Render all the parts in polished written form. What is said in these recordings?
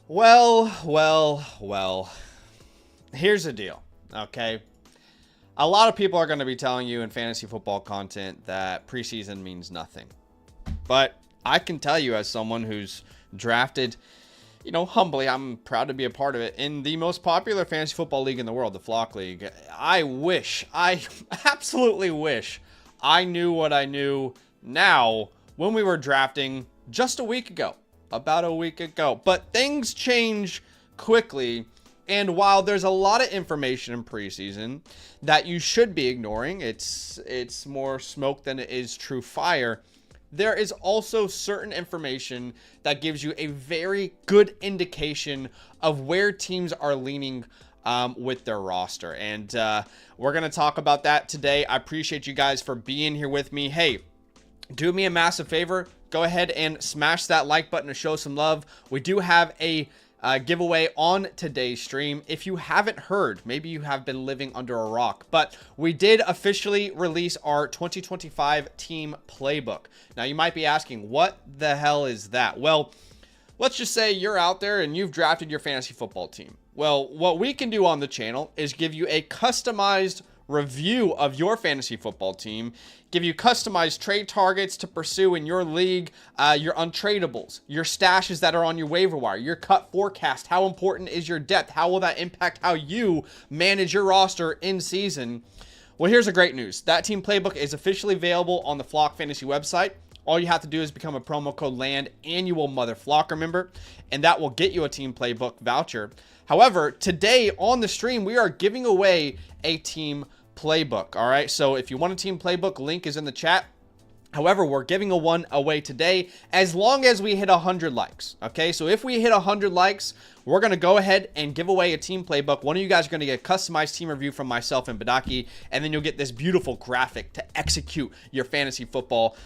Well. Here's the deal, okay? A lot of people are going to be telling you in fantasy football content that preseason means nothing. But I can tell you, as someone who's drafted, humbly, I'm proud to be a part of it, in the most popular fantasy football league in the world, the Flock League. I absolutely wish I knew what I knew now when we were drafting just a week ago, about a week ago. But things change quickly. And while there's a lot of information in preseason that you should be ignoring, it's more smoke than it is true fire. There is also certain information that gives you a very good indication of where teams are leaning with their roster. And we're going to talk about that today. I appreciate you guys for being here with me. Hey, do me a massive favor. Go ahead and smash that like button to show some love. We do have a giveaway on today's stream. If you haven't heard, maybe you have been living under a rock, but we did officially release our 2025 team playbook. Now you might be asking, what the hell is that? Well, let's just say you're out there and you've drafted your fantasy football team. Well, what we can do on the channel is give you a customized review of your fantasy football team, give you customized trade targets to pursue in your league, your untradables, your stashes that are on your waiver wire, your cut forecast, how important is your depth, how will that impact how you manage your roster in season. Well, here's the great news. That team playbook is officially available on the Flock Fantasy website. All you have to do is become a promo code LAND annual Mother Flocker member, and that will get you a team playbook voucher. However, today on the stream, we are giving away a team playbook. All right, so if you want a team playbook, link is in the chat. However, we're giving one away today as long as we hit 100 likes. Okay, so if we hit 100 likes, we're going to go ahead and give away a team playbook. One of you guys are going to get a customized team review from myself and Badaki, and then you'll get this beautiful graphic to execute your fantasy football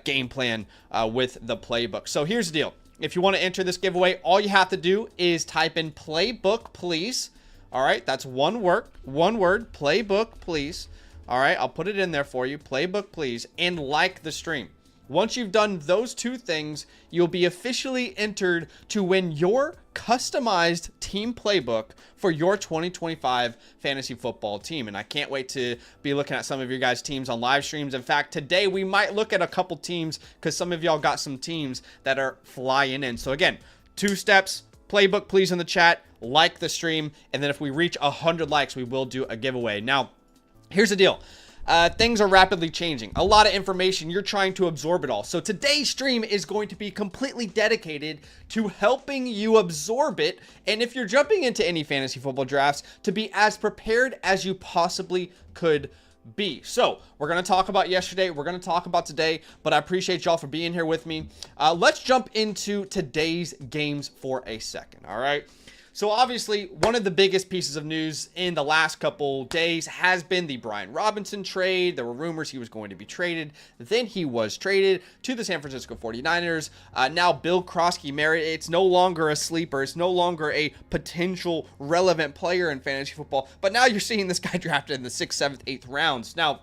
game plan with the playbook. So here's the deal. If you want to enter this giveaway, all you have to do is type in playbook, please. All right, that's one word, playbook, please. All right, I'll put it in there for you, playbook, please, and like the stream. Once you've done those two things, you'll be officially entered to win your customized team playbook for your 2025 fantasy football team. And I can't wait to be looking at some of your guys' teams on live streams. In fact, today we might look at a couple teams because some of y'all got some teams that are flying in. So again, 2 steps, playbook, please, in the chat, like the stream, and then if we reach 100 likes, we will do a giveaway. Now, here's the deal. Things are rapidly changing. A lot of information. You're trying to absorb it all. So today's stream is going to be completely dedicated to helping you absorb it. And if you're jumping into any fantasy football drafts, to be as prepared as you possibly could be. So we're going to talk about yesterday. We're going to talk about today, but I appreciate y'all for being here with me. Let's jump into today's games for a second. All right. So obviously, one of the biggest pieces of news in the last couple days has been the Brian Robinson trade. There were rumors he was going to be traded. Then he was traded to the San Francisco 49ers. Now Bill Krosky-Merritt, it's no longer a sleeper. It's no longer a potential relevant player in fantasy football. But now you're seeing this guy drafted in the 6th, 7th, 8th rounds. Now,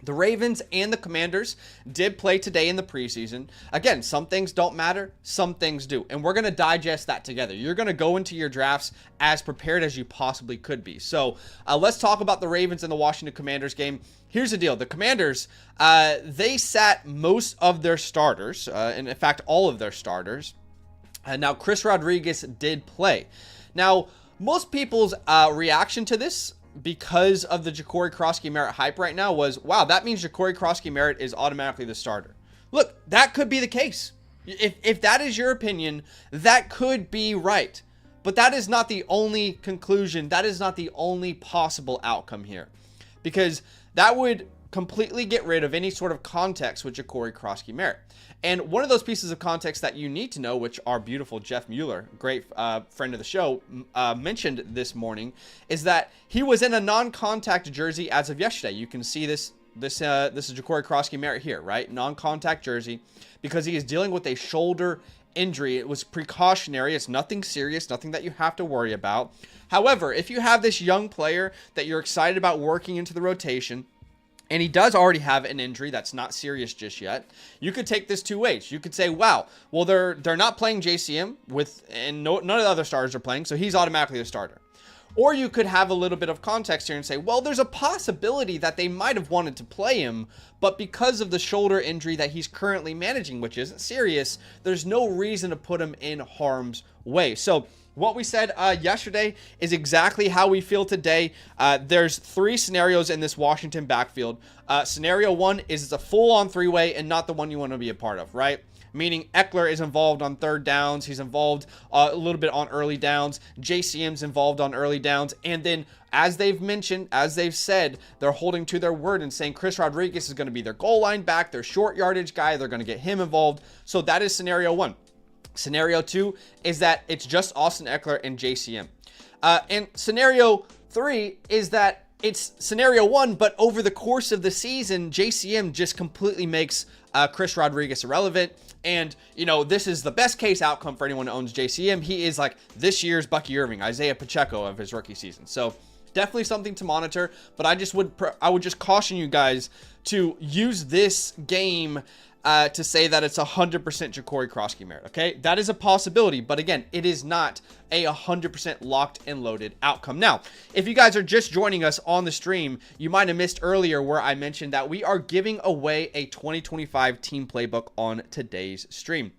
the Ravens and the Commanders did play today in the preseason. Again, some things don't matter, some things do. And we're going to digest that together. You're going to go into your drafts as prepared as you possibly could be. So let's talk about the Ravens and the Washington Commanders game. Here's the deal. The Commanders, they sat most of their starters, and in fact, all of their starters. Now, Chris Rodriguez did play. Now, most people's reaction to this, because of the Ja'Cory Krosky-Merritt hype right now, was, wow, that means Ja'Cory Krosky-Merritt is automatically the starter. Look, that could be the case. If that is your opinion, that could be right. But that is not the only conclusion. That is not the only possible outcome here. Because that would completely get rid of any sort of context with Ja'Cory Krosky-Merritt. And one of those pieces of context that you need to know, which our beautiful Jeff Mueller, great friend of the show, mentioned this morning, is that he was in a non-contact jersey as of yesterday. You can see this is Ja'Cory Krosky-Merritt here, right? Non-contact jersey, because he is dealing with a shoulder injury. It was precautionary. It's nothing serious, nothing that you have to worry about. However, if you have this young player that you're excited about working into the rotation, and he does already have an injury that's not serious just yet, you could take this two ways. You could say, wow, well, they're not playing JCM and none of the other starters are playing, so he's automatically a starter. Or you could have a little bit of context here and say, well, there's a possibility that they might have wanted to play him, but because of the shoulder injury that he's currently managing, which isn't serious, there's no reason to put him in harm's way. So what we said yesterday is exactly how we feel today. There's three scenarios in this Washington backfield. Scenario one is it's a full-on three-way and not the one you want to be a part of, right? Meaning Eckler is involved on third downs. He's involved a little bit on early downs. JCM's involved on early downs. And then, as they've mentioned, as they've said, they're holding to their word and saying Chris Rodriguez is going to be their goal line back, their short yardage guy. They're going to get him involved. So that is scenario one. Scenario two is that it's just Austin Eckler and JCM. And scenario three is that it's scenario one, but over the course of the season, JCM just completely makes Chris Rodriguez irrelevant. And, you know, this is the best case outcome for anyone who owns JCM. He is like this year's Bucky Irving, Isaiah Pacheco of his rookie season. So definitely something to monitor, but I would just caution you guys to use this game to say that it's 100% Ja'Cory Kroski merit, okay? That is a possibility, but again, it is not a 100% locked and loaded outcome. Now, if you guys are just joining us on the stream, you might have missed earlier where I mentioned that we are giving away a 2025 team playbook on today's stream.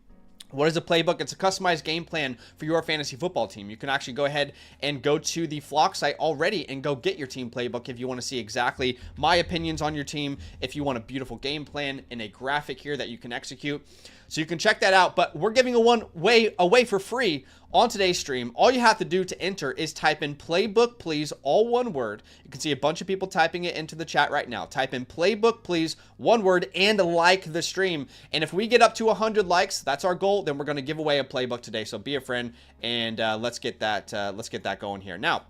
What is a playbook? It's a customized game plan for your fantasy football team. You can actually go ahead and go to the Flock site already and go get your team playbook if you want to see exactly my opinions on your team, if you want a beautiful game plan and a graphic here that you can execute. So you can check that out, but we're giving away for free on today's stream. All you have to do to enter is type in playbook, please, all one word. You can see a bunch of people typing it into the chat right now. Type in playbook, please, one word, and like the stream. And if we get up to 100 likes, that's our goal, then we're going to give away a playbook today. So be a friend and let's get that going here. Now,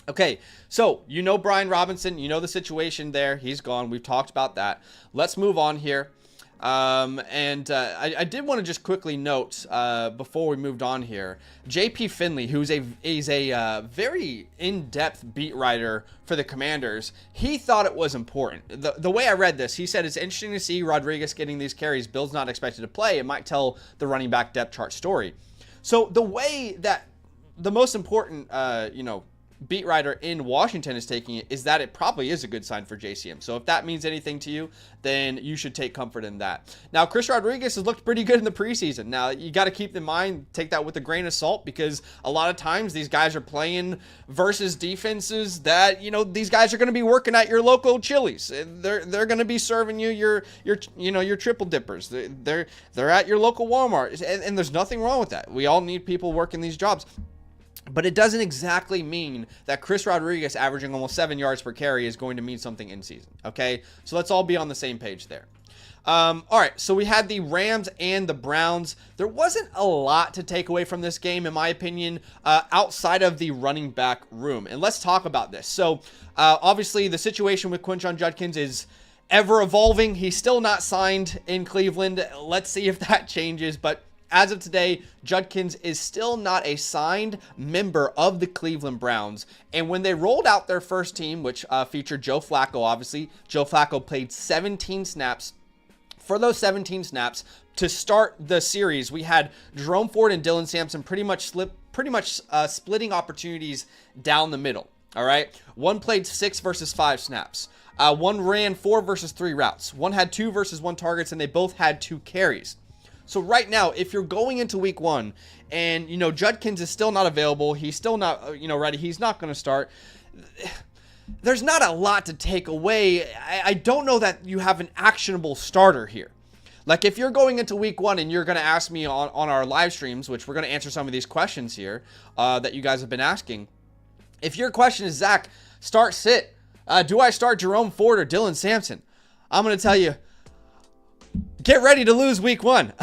okay, so you know Brian Robinson, you know the situation there. He's gone. We've talked about that. Let's move on here. I did want to just quickly note before we moved on here, JP Finley, who's a very in-depth beat writer for the Commanders, he thought it was important. The way I read this, he said it's interesting to see Rodriguez getting these carries. Bill's not expected to play. It might tell the running back depth chart story. So the way that the most important, beat writer in Washington is taking it is that it probably is a good sign for JCM. So if that means anything to you, then you should take comfort in that. Now, Chris Rodriguez has looked pretty good in the preseason. Now, you got to keep in mind, take that with a grain of salt, because a lot of times these guys are playing versus defenses that, these guys are going to be working at your local Chili's. They're going to be serving you your triple dippers. They're at your local Walmart. And there's nothing wrong with that. We all need people working these jobs. But it doesn't exactly mean that Chris Rodriguez averaging almost 7 yards per carry is going to mean something in season, okay? So let's all be on the same page there. All right, so we had the Rams and the Browns. There wasn't a lot to take away from this game, in my opinion, outside of the running back room. And let's talk about this. So obviously the situation with Quinshon Judkins is ever evolving. He's still not signed in Cleveland. Let's see if that changes, but as of today, Judkins is still not a signed member of the Cleveland Browns. And when they rolled out their first team, which featured Joe Flacco, obviously, Joe Flacco played 17 snaps. For those 17 snaps, to start the series, we had Jerome Ford and Dylan Sampson pretty much splitting opportunities down the middle. All right, one played 6 versus 5 snaps. One ran 4 versus 3 routes. One had 2 versus 1 targets, and they both had 2 carries. So right now, if you're going into week 1 and, Judkins is still not available, he's still not, ready, he's not going to start, there's not a lot to take away. I don't know that you have an actionable starter here. Like, if you're going into week 1 and you're going to ask me on our live streams, which we're going to answer some of these questions here that you guys have been asking. If your question is, Zach, start, sit, do I start Jerome Ford or Dylan Sampson? I'm going to tell you, get ready to lose week 1.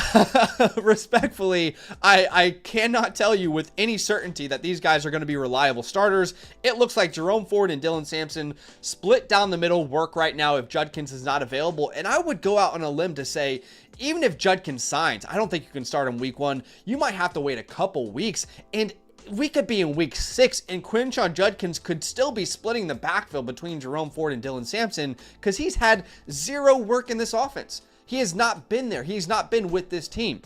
Respectfully, I cannot tell you with any certainty that these guys are going to be reliable starters. It looks like Jerome Ford and Dylan Sampson split down the middle work right now if Judkins is not available. And I would go out on a limb to say, even if Judkins signs, I don't think you can start him week 1. You might have to wait a couple weeks. And we could be in week 6 and Quinshon Judkins could still be splitting the backfield between Jerome Ford and Dylan Sampson because he's had zero work in this offense. He has not been there. He's not been with this team.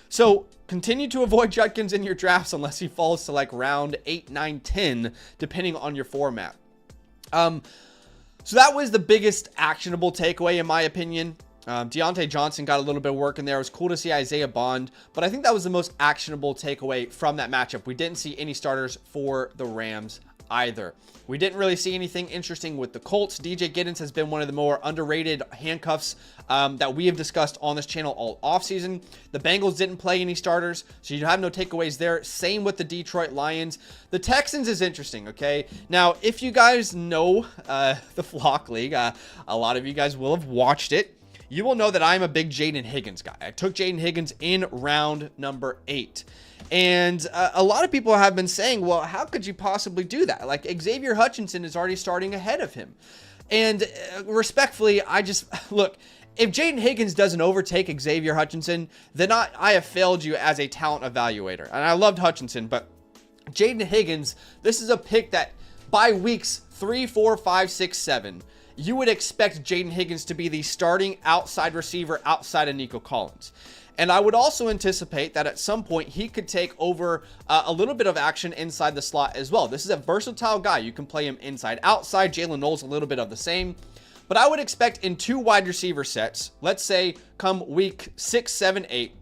So continue to avoid Judkins in your drafts unless he falls to like round 8, 9, 10, depending on your format. So that was the biggest actionable takeaway in my opinion. Deontay Johnson got a little bit of work in there. It was cool to see Isaiah Bond, but I think that was the most actionable takeaway from that matchup. We didn't see any starters for the Rams either. We didn't really see anything interesting with the Colts. DJ Giddens has been one of the more underrated handcuffs that we have discussed on this channel all offseason. The Bengals didn't play any starters, so you have no takeaways there. Same with the Detroit Lions. The Texans is interesting, okay? Now, if you guys know the Flock League, a lot of you guys will have watched it. You will know that I'm a big Jaden Higgins guy. I took Jaden Higgins in round number 8. And a lot of people have been saying, well, how could you possibly do that? Like, Xavier Hutchinson is already starting ahead of him. And respectfully, I just, look, if Jaden Higgins doesn't overtake Xavier Hutchinson, then I have failed you as a talent evaluator. And I loved Hutchinson, but Jaden Higgins, this is a pick that by weeks 3, 4, 5, 6, 7, you would expect Jaden Higgins to be the starting outside receiver outside of Nico Collins. And I would also anticipate that at some point he could take over a little bit of action inside the slot as well. This is a versatile guy. You can play him inside, outside. Jalen Knowles a little bit of the same. But I would expect in 2 wide receiver sets, let's say come week 6, 7, 8,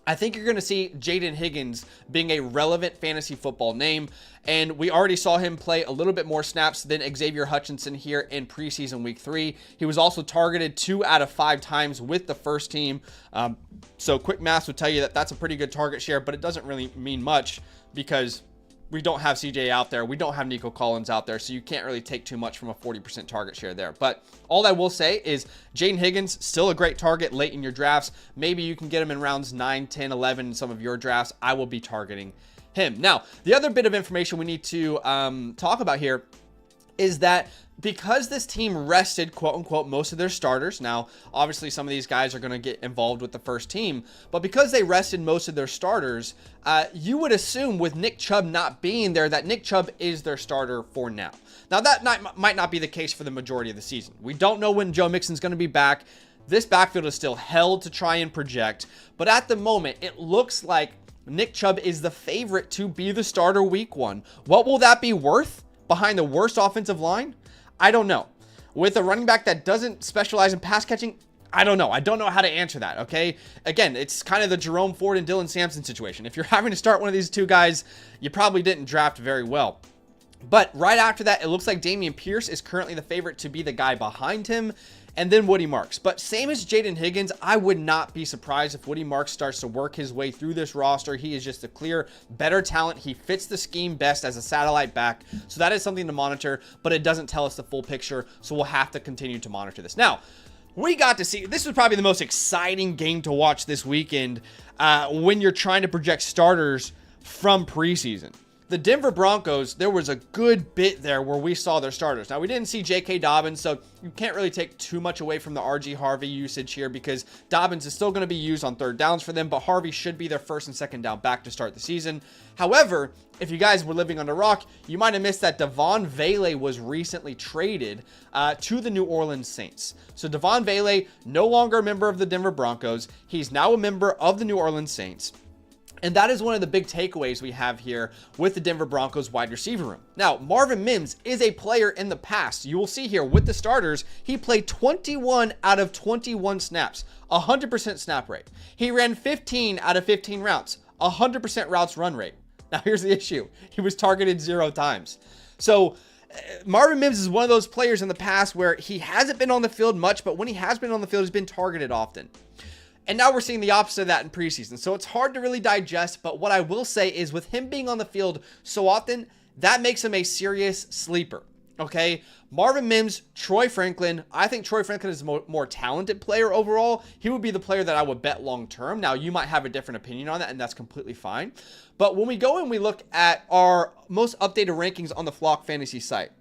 I think you're going to see Jaden Higgins being a relevant fantasy football name. And we already saw him play a little bit more snaps than Xavier Hutchinson here in preseason week 3. He was also targeted 2 out of 5 times with the first team. So quick math would tell you that that's a pretty good target share, but it doesn't really mean much because we don't have CJ out there. We don't have Nico Collins out there, so you can't really take too much from a 40% target share there. But all I will say is Jaden Higgins, still a great target late in your drafts. Maybe you can get him in rounds 9, 10, 11 in some of your drafts. I will be targeting him. Now, the other bit of information we need to talk about here is that because this team rested, quote unquote, most of their starters. Now, obviously, some of these guys are going to get involved with the first team, but because they rested most of their starters, you would assume with Nick Chubb not being there that Nick Chubb is their starter for now. Now, that might not be the case for the majority of the season. We don't know when Joe Mixon's going to be back. This backfield is still held to try and project, but at the moment, it looks like Nick Chubb is the favorite to be the starter week 1. What will that be worth behind the worst offensive line? I don't know. With a running back that doesn't specialize in pass catching, I don't know. I don't know how to answer that, okay? Again, it's kind of the Jerome Ford and Dylan Sampson situation. If you're having to start one of these 2 guys, you probably didn't draft very well. But right after that, it looks like Dameon Pierce is currently the favorite to be the guy behind him, and then Woody Marks. But same as Jaden Higgins, I would not be surprised if Woody Marks starts to work his way through this roster. He is just a clear, better talent. He fits the scheme best as a satellite back. So that is something to monitor, but it doesn't tell us the full picture. So we'll have to continue to monitor this. Now, we got to see, this was probably the most exciting game to watch this weekend when you're trying to project starters from preseason. The Denver Broncos, there was a good bit there where we saw their starters. Now, we didn't see J.K. Dobbins, so you can't really take too much away from the R.G. Harvey usage here because Dobbins is still going to be used on 3rd downs for them, but Harvey should be their 1st and 2nd down back to start the season. However, if you guys were living under a rock, you might have missed that Devon Vele was recently traded to the New Orleans Saints. So Devon Vele, no longer a member of the Denver Broncos. He's now a member of the New Orleans Saints. And that is one of the big takeaways we have here with the Denver Broncos wide receiver room. Now, Marvin Mims is a player in the past. You will see here with the starters, he played 21 out of 21 snaps, 100% snap rate. He ran 15 out of 15 routes, 100% routes run rate. Now, here's the issue. He was targeted 0 times. So Marvin Mims is one of those players in the past where he hasn't been on the field much, but when he has been on the field, he's been targeted often. And now we're seeing the opposite of that in preseason. So it's hard to really digest, but what I will say is with him being on the field so often, that makes him a serious sleeper. Okay, Marvin Mims, Troy Franklin. I think Troy Franklin is a more talented player overall. He would be the player that I would bet long term. Now, you might have a different opinion on that, and that's completely fine. But when we go and we look at our most updated rankings on the Flock Fantasy site,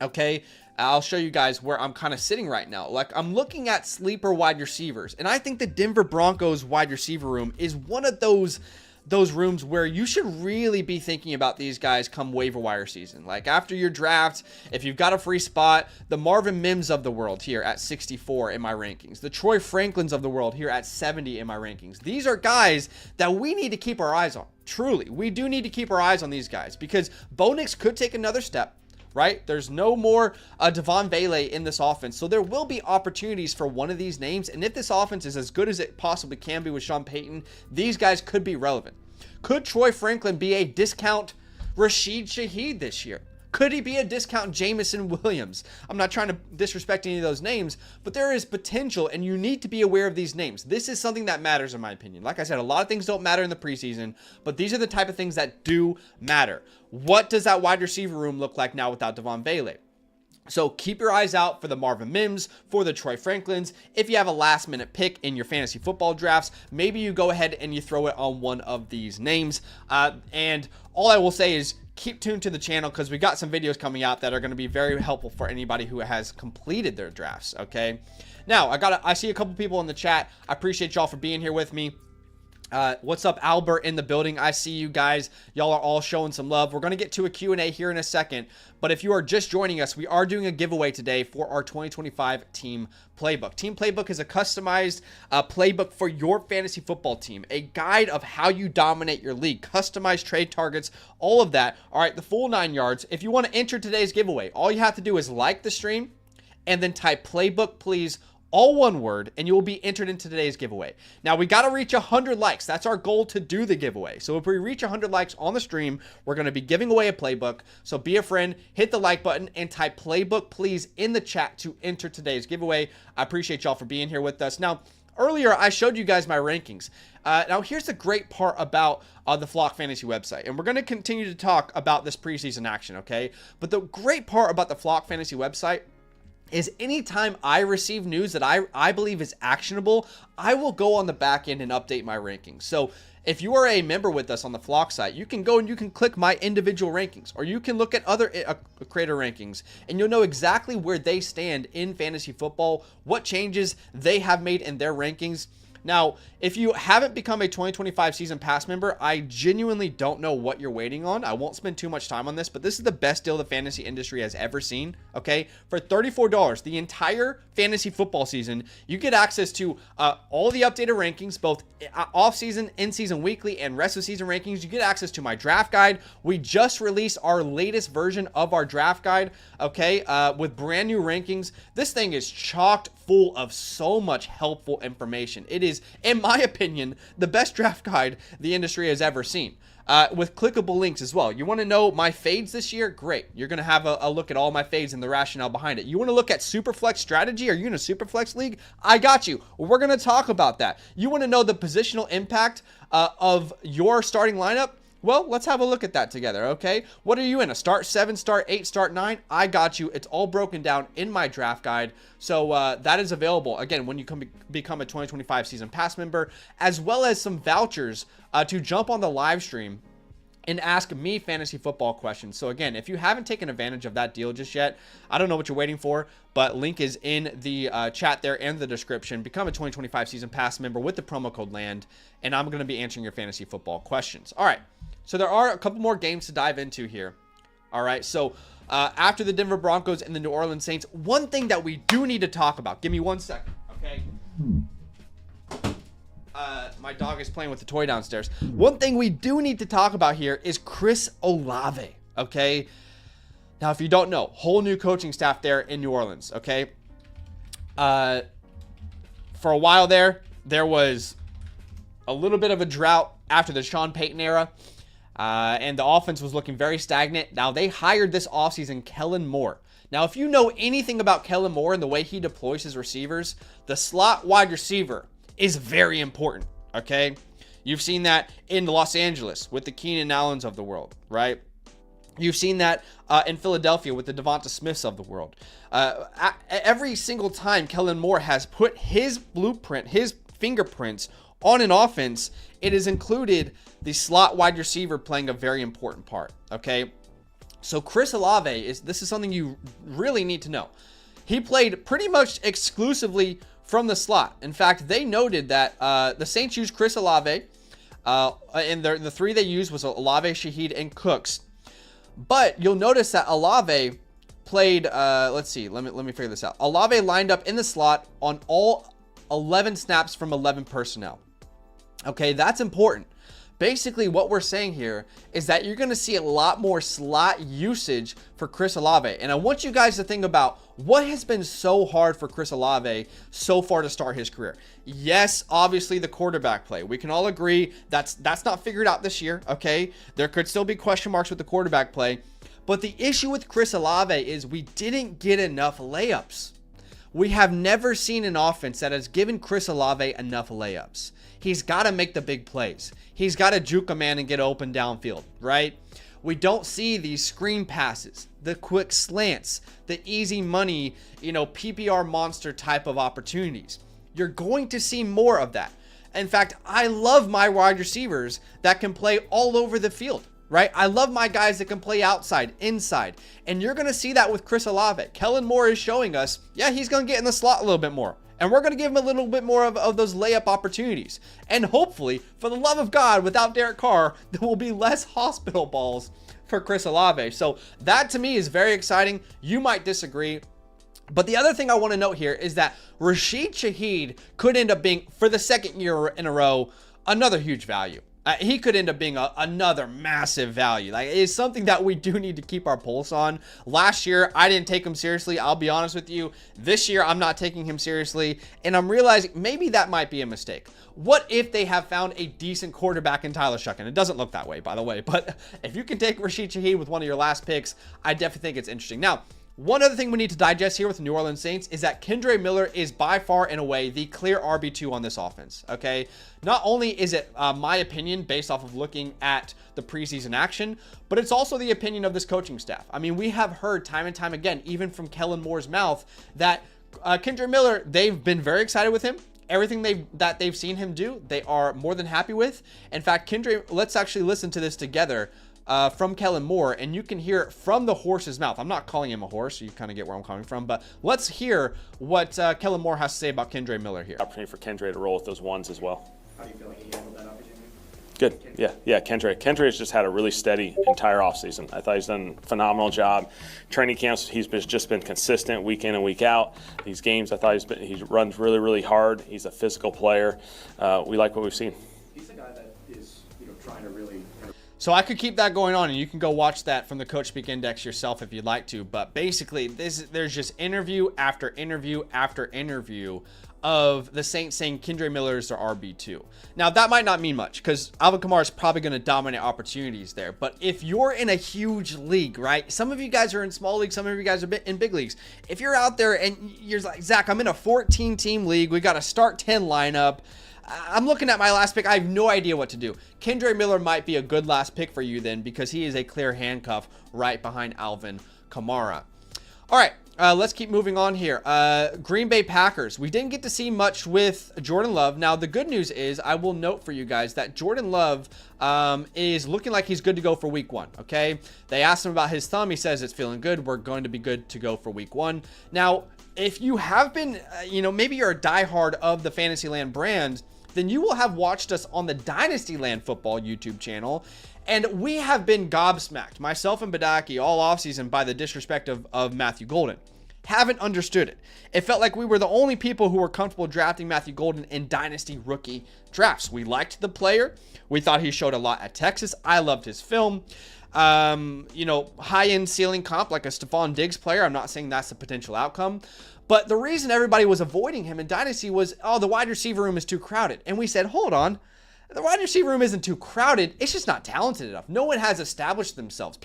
okay, I'll show you guys where I'm kind of sitting right now. Like, I'm looking at sleeper wide receivers, and I think the Denver Broncos wide receiver room is one of those those rooms where you should really be thinking about these guys come waiver wire season. Like after your draft, if you've got a free spot, the Marvin Mims of the world here at 64 in my rankings, the Troy Franklins of the world here at 70 in my rankings. These are guys that we need to keep our eyes on. Truly, we do need to keep our eyes on these guys because Bo Nix could take another step. Right? There's no more Devon Bailey in this offense. So there will be opportunities for one of these names. And if this offense is as good as it possibly can be with Sean Payton, these guys could be relevant. Could Troy Franklin be a discount Rashid Shaheed this year? Could he be a discount Jamison Williams? I'm not trying to disrespect any of those names, but there is potential, and you need to be aware of these names. This is something that matters, in my opinion. Like I said, a lot of things don't matter in the preseason, but these are the type of things that do matter. What does that wide receiver room look like now without Devon Bailey? So keep your eyes out for the Marvin Mims, for the Troy Franklins. If you have a last-minute pick in your fantasy football drafts, maybe you go ahead and you throw it on one of these names. And all I will say is keep tuned to the channel because we got some videos coming out that are going to be very helpful for anybody who has completed their drafts, okay? Now, I see a couple people in the chat. I appreciate y'all for being here with me. What's up, Albert in the building? I see you guys. Y'all are all showing some love. We're going to get to a Q&A here in a second. But if you are just joining us, we are doing a giveaway today for our 2025 Team Playbook. Team Playbook is a customized playbook for your fantasy football team. A guide of how you dominate your league. Customized trade targets. All of that. All right, the full 9 yards. If you want to enter today's giveaway, all you have to do is like the stream and then type Playbook, please. All one word, and you will be entered into today's giveaway. Now, we got to reach 100 likes. That's our goal to do the giveaway. So if we reach 100 likes on the stream, we're going to be giving away a playbook. So be a friend, hit the like button, and type playbook, please, in the chat to enter today's giveaway. I appreciate y'all for being here with us. Now, earlier, I showed you guys my rankings. Now, here's the great part about the Flock Fantasy website, and we're going to continue to talk about this preseason action, okay? But the great part about the Flock Fantasy website is anytime I receive news that I believe is actionable, I will go on the back end and update my rankings. So if you are a member with us on the Flock site, you can go and you can click my individual rankings, or you can look at other creator rankings, and you'll know exactly where they stand in fantasy football, what changes they have made in their rankings. Now, if you haven't become a 2025 season pass member, I genuinely don't know what you're waiting on. I won't spend too much time on this, but this is the best deal the fantasy industry has ever seen, okay? For $34, the entire fantasy football season, you get access to all the updated rankings, both off-season, in-season, weekly, and rest of season rankings. You get access to my draft guide. We just released our latest version of our draft guide, okay, with brand new rankings. This thing is chocked full of so much helpful information. It is, in my opinion, the best draft guide the industry has ever seen. With clickable links as well. You want to know my fades this year? Great. You're going to have a look at all my fades and the rationale behind it. You want to look at Superflex strategy? Are you in a Superflex league? I got you. We're going to talk about that. You want to know the positional impact of your starting lineup? Well, let's have a look at that together, okay? What are you in? A start 7, start 8, start 9? I got you. It's all broken down in my draft guide. So that is available, again, when you become a 2025 season pass member, as well as some vouchers to jump on the live stream and ask me fantasy football questions. So again, if you haven't taken advantage of that deal just yet, I don't know what you're waiting for, but link is in the chat there and the description. Become a 2025 season pass member with the promo code LAND, and I'm going to be answering your fantasy football questions. All right. So there are a couple more games to dive into here. All right, so after the Denver Broncos and the New Orleans Saints, one thing that we do need to talk about. Give me 1 second, okay? My dog is playing with the toy downstairs. One thing we do need to talk about here is Chris Olave, okay? Now, if you don't know, whole new coaching staff there in New Orleans, okay? For a while there was a little bit of a drought after the Sean Payton era. And the offense was looking very stagnant. Now, they hired this offseason Kellen Moore. Now, if you know anything about Kellen Moore and the way he deploys his receivers, the slot wide receiver is very important, okay? You've seen that in Los Angeles with the Keenan Allens of the world, right? You've seen that in Philadelphia with the Devonta Smiths of the world. Every single time Kellen Moore has put his blueprint, his fingerprints on an offense, it has included the slot wide receiver playing a very important part, okay? So Chris Olave, this is something you really need to know. He played pretty much exclusively from the slot. In fact, they noted that the Saints used Chris Olave And the three they used was Olave, Shaheed, and Cooks. But you'll notice that Olave played, let's see, let me figure this out. Olave lined up in the slot on all 11 snaps from 11 personnel. Okay, that's important. Basically, what we're saying here is that you're going to see a lot more slot usage for Chris Olave. And I want you guys to think about what has been so hard for Chris Olave so far to start his career. Yes, obviously the quarterback play. We can all agree that's not figured out this year, okay? There could still be question marks with the quarterback play. But the issue with Chris Olave is we didn't get enough layups. We have never seen an offense that has given Chris Olave enough layups. He's got to make the big plays. He's got to juke a man and get open downfield, right? We don't see these screen passes, the quick slants, the easy money, PPR monster type of opportunities. You're going to see more of that. In fact, I love my wide receivers that can play all over the field, right? I love my guys that can play outside, inside. And you're going to see that with Chris Olave. Kellen Moore is showing us, yeah, he's going to get in the slot a little bit more. And we're going to give him a little bit more of those layup opportunities. And hopefully, for the love of God, without Derek Carr, there will be less hospital balls for Chris Olave. So that to me is very exciting. You might disagree. But the other thing I want to note here is that Rashid Shaheed could end up being, for the second year in a row, another huge value. He could end up being another massive value. Like, it's something that we do need to keep our pulse on. Last year, I didn't take him seriously. I'll be honest with you. This year, I'm not taking him seriously. And I'm realizing maybe that might be a mistake. What if they have found a decent quarterback in Tyler Shucken? It doesn't look that way, by the way. But if you can take Rashid Shaheed with one of your last picks, I definitely think it's interesting. Now, one other thing we need to digest here with the New Orleans Saints is that Kendre Miller is by far and away the clear RB2 on this offense, okay? Not only is it my opinion based off of looking at the preseason action, but it's also the opinion of this coaching staff. I mean, we have heard time and time again, even from Kellen Moore's mouth, that Kendre Miller, they've been very excited with him. Everything they've seen him do, they are more than happy with. In fact, Kendre, let's actually listen to this together. From Kellen Moore, and you can hear it from the horse's mouth. I'm not calling him a horse, so you kind of get where I'm coming from, but let's hear what Kellen Moore has to say about Kendre Miller here. Opportunity for Kendre to roll with those ones as well. How do you feel like he handled that opportunity? Good. Yeah. Kendre has just had a really steady entire offseason. I thought he's done a phenomenal job. Training camps, just been consistent week in and week out. These games, I thought he runs really, really hard. He's a physical player. We like what we've seen. He's a guy that is, trying to really. So I could keep that going on, and you can go watch that from the Coach Speak Index yourself if you'd like to. But basically, there's just interview after interview after interview of the Saints saying Kendre Miller is their RB2. Now, that might not mean much because Alvin Kamara is probably going to dominate opportunities there. But if you're in a huge league, right? Some of you guys are in small leagues. Some of you guys are in big leagues. If you're out there and you're like, Zach, I'm in a 14-team league. We got a start 10 lineup. I'm looking at my last pick. I have no idea what to do. Kendre Miller might be a good last pick for you then because he is a clear handcuff right behind Alvin Kamara. All right, let's keep moving on here. Green Bay Packers. We didn't get to see much with Jordan Love. Now, the good news is I will note for you guys that Jordan Love is looking like he's good to go for week 1, okay? They asked him about his thumb. He says it's feeling good. We're going to be good to go for week 1. Now, if you have been, maybe you're a diehard of the Fantasyland brand, then you will have watched us on the Dynastyland Football YouTube channel. And we have been gobsmacked, myself and Badaki, all offseason by the disrespect of Matthew Golden. Haven't understood it. It felt like we were the only people who were comfortable drafting Matthew Golden in Dynasty rookie drafts. We liked the player. We thought he showed a lot at Texas. I loved his film. High-end ceiling comp like a Stephon Diggs player. I'm not saying that's the potential outcome. But the reason everybody was avoiding him in Dynasty was, the wide receiver room is too crowded. And we said, hold on. The wide receiver room isn't too crowded. It's just not talented enough. No one has established themselves.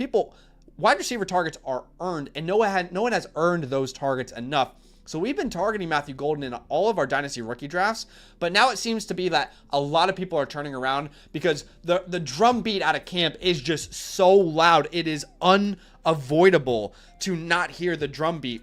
Wide receiver targets are earned, and no one has earned those targets enough. So we've been targeting Matthew Golden in all of our Dynasty rookie drafts, but now it seems to be that a lot of people are turning around because the drum beat out of camp is just so loud. It is unavoidable to not hear the drum beat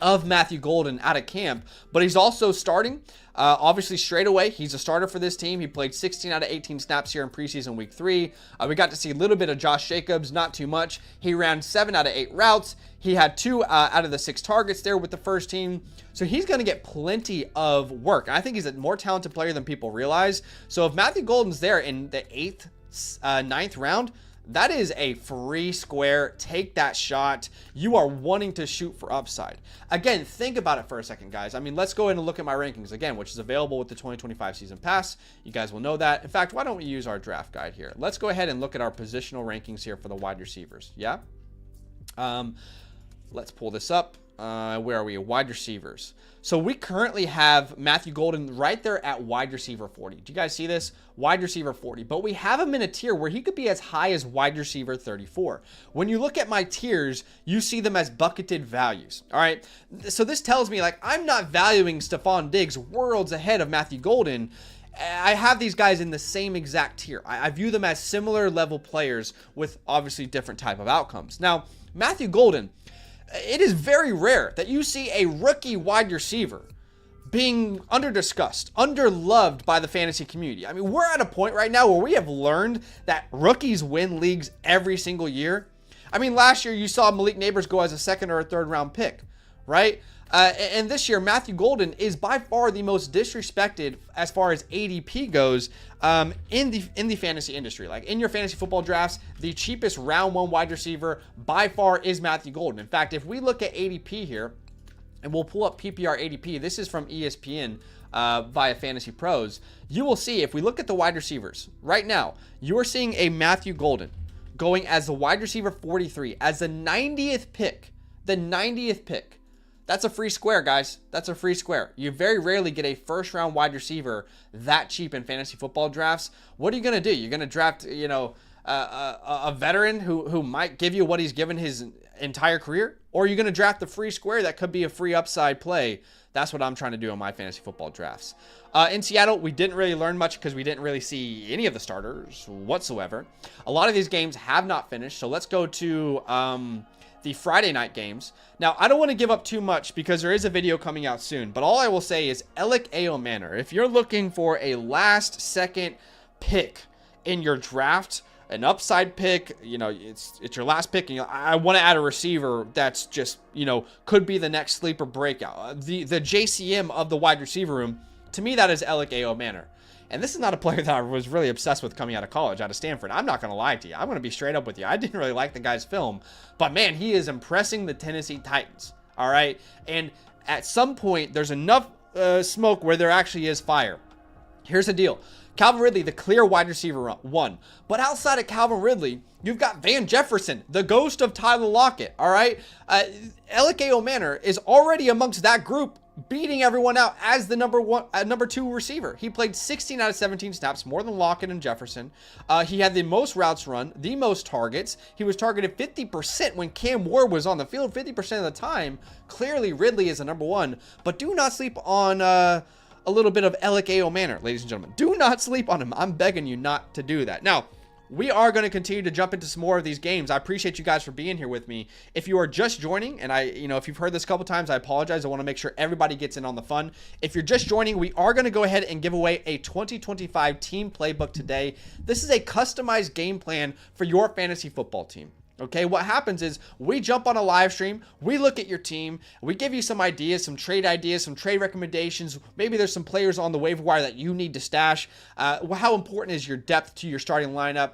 of Matthew Golden out of camp, but he's also starting. Obviously, straight away, he's a starter for this team. He played 16 out of 18 snaps here in preseason week 3. We got to see a little bit of Josh Jacobs, not too much. He ran 7 out of 8 routes. He had 2 out of the 6 targets there with the first team. So he's going to get plenty of work. I think he's a more talented player than people realize. So if Matthew Golden's there in the 8th, 9th round, that is a free square. Take that shot. You are wanting to shoot for upside. Again, think about it for a second, guys. I mean, let's go ahead and look at my rankings again, which is available with the 2025 season pass. You guys will know that. In fact, why don't we use our draft guide here? Let's go ahead and look at our positional rankings here for the wide receivers. Yeah. Let's pull this up. Where are we? Wide receivers. So we currently have Matthew Golden right there at wide receiver 40. Do you guys see this? Wide receiver 40. But we have him in a tier where he could be as high as wide receiver 34. When you look at my tiers, you see them as bucketed values. All right. So this tells me, like, I'm not valuing Stephon Diggs worlds ahead of Matthew Golden. I have these guys in the same exact tier. I view them as similar level players with obviously different type of outcomes. Now, Matthew Golden, it is very rare that you see a rookie wide receiver being under-discussed, under-loved by the fantasy community. I mean, we're at a point right now where we have learned that rookies win leagues every single year. I mean, last year you saw Malik Neighbors go as a 2nd or a 3rd round pick, right? And this year, Matthew Golden is by far the most disrespected as far as ADP goes in the fantasy industry. Like, in your fantasy football drafts, the cheapest round 1 wide receiver by far is Matthew Golden. In fact, if we look at ADP here, and we'll pull up PPR ADP, this is from ESPN via Fantasy Pros, you will see, if we look at the wide receivers, right now, you are seeing a Matthew Golden going as the wide receiver 43, as the 90th pick. The 90th pick. That's a free square, guys. That's a free square. You very rarely get a first-round wide receiver that cheap in fantasy football drafts. What are you going to do? You're going to draft, a veteran who might give you what he's given his entire career? Or are you going to draft the free square that could be a free upside play? That's what I'm trying to do in my fantasy football drafts. In Seattle, we didn't really learn much because we didn't really see any of the starters whatsoever. A lot of these games have not finished, so let's go to the Friday night games. Now, I don't want to give up too much because there is a video coming out soon, but all I will say is Alec A.O. Manor. If you're looking for a last-second pick in your draft, an upside pick, it's your last pick, and I want to add a receiver that's just, could be the next sleeper breakout. The JCM of the wide receiver room, to me, that is Alec A.O. Manor. And this is not a player that I was really obsessed with coming out of college, out of Stanford. I'm not going to lie to you. I'm going to be straight up with you. I didn't really like the guy's film. But, man, he is impressing the Tennessee Titans. All right? And at some point, there's enough smoke where there actually is fire. Here's the deal. Calvin Ridley, the clear wide receiver 1. But outside of Calvin Ridley, you've got Van Jefferson, the ghost of Tyler Lockett. All right? Alec A.O. Manor is already amongst that group, beating everyone out as the number 2 receiver. He played 16 out of 17 snaps, more than Lockett and Jefferson. He had the most routes run, the most targets. He was targeted 50% when Cam Ward was on the field, 50% of the time. Clearly, Ridley is the number 1, but do not sleep on a little bit of Alec A.O. Manor, ladies and gentlemen. Do not sleep on him. I'm begging you not to do that. Now, we are going to continue to jump into some more of these games. I appreciate you guys for being here with me. If you are just joining, and if you've heard this a couple times, I apologize. I want to make sure everybody gets in on the fun. If you're just joining, we are going to go ahead and give away a 2025 team playbook today. This is a customized game plan for your fantasy football team. Okay, what happens is we jump on a live stream, we look at your team, we give you some ideas, some trade recommendations. Maybe there's some players on the waiver wire that you need to stash. How important is your depth to your starting lineup?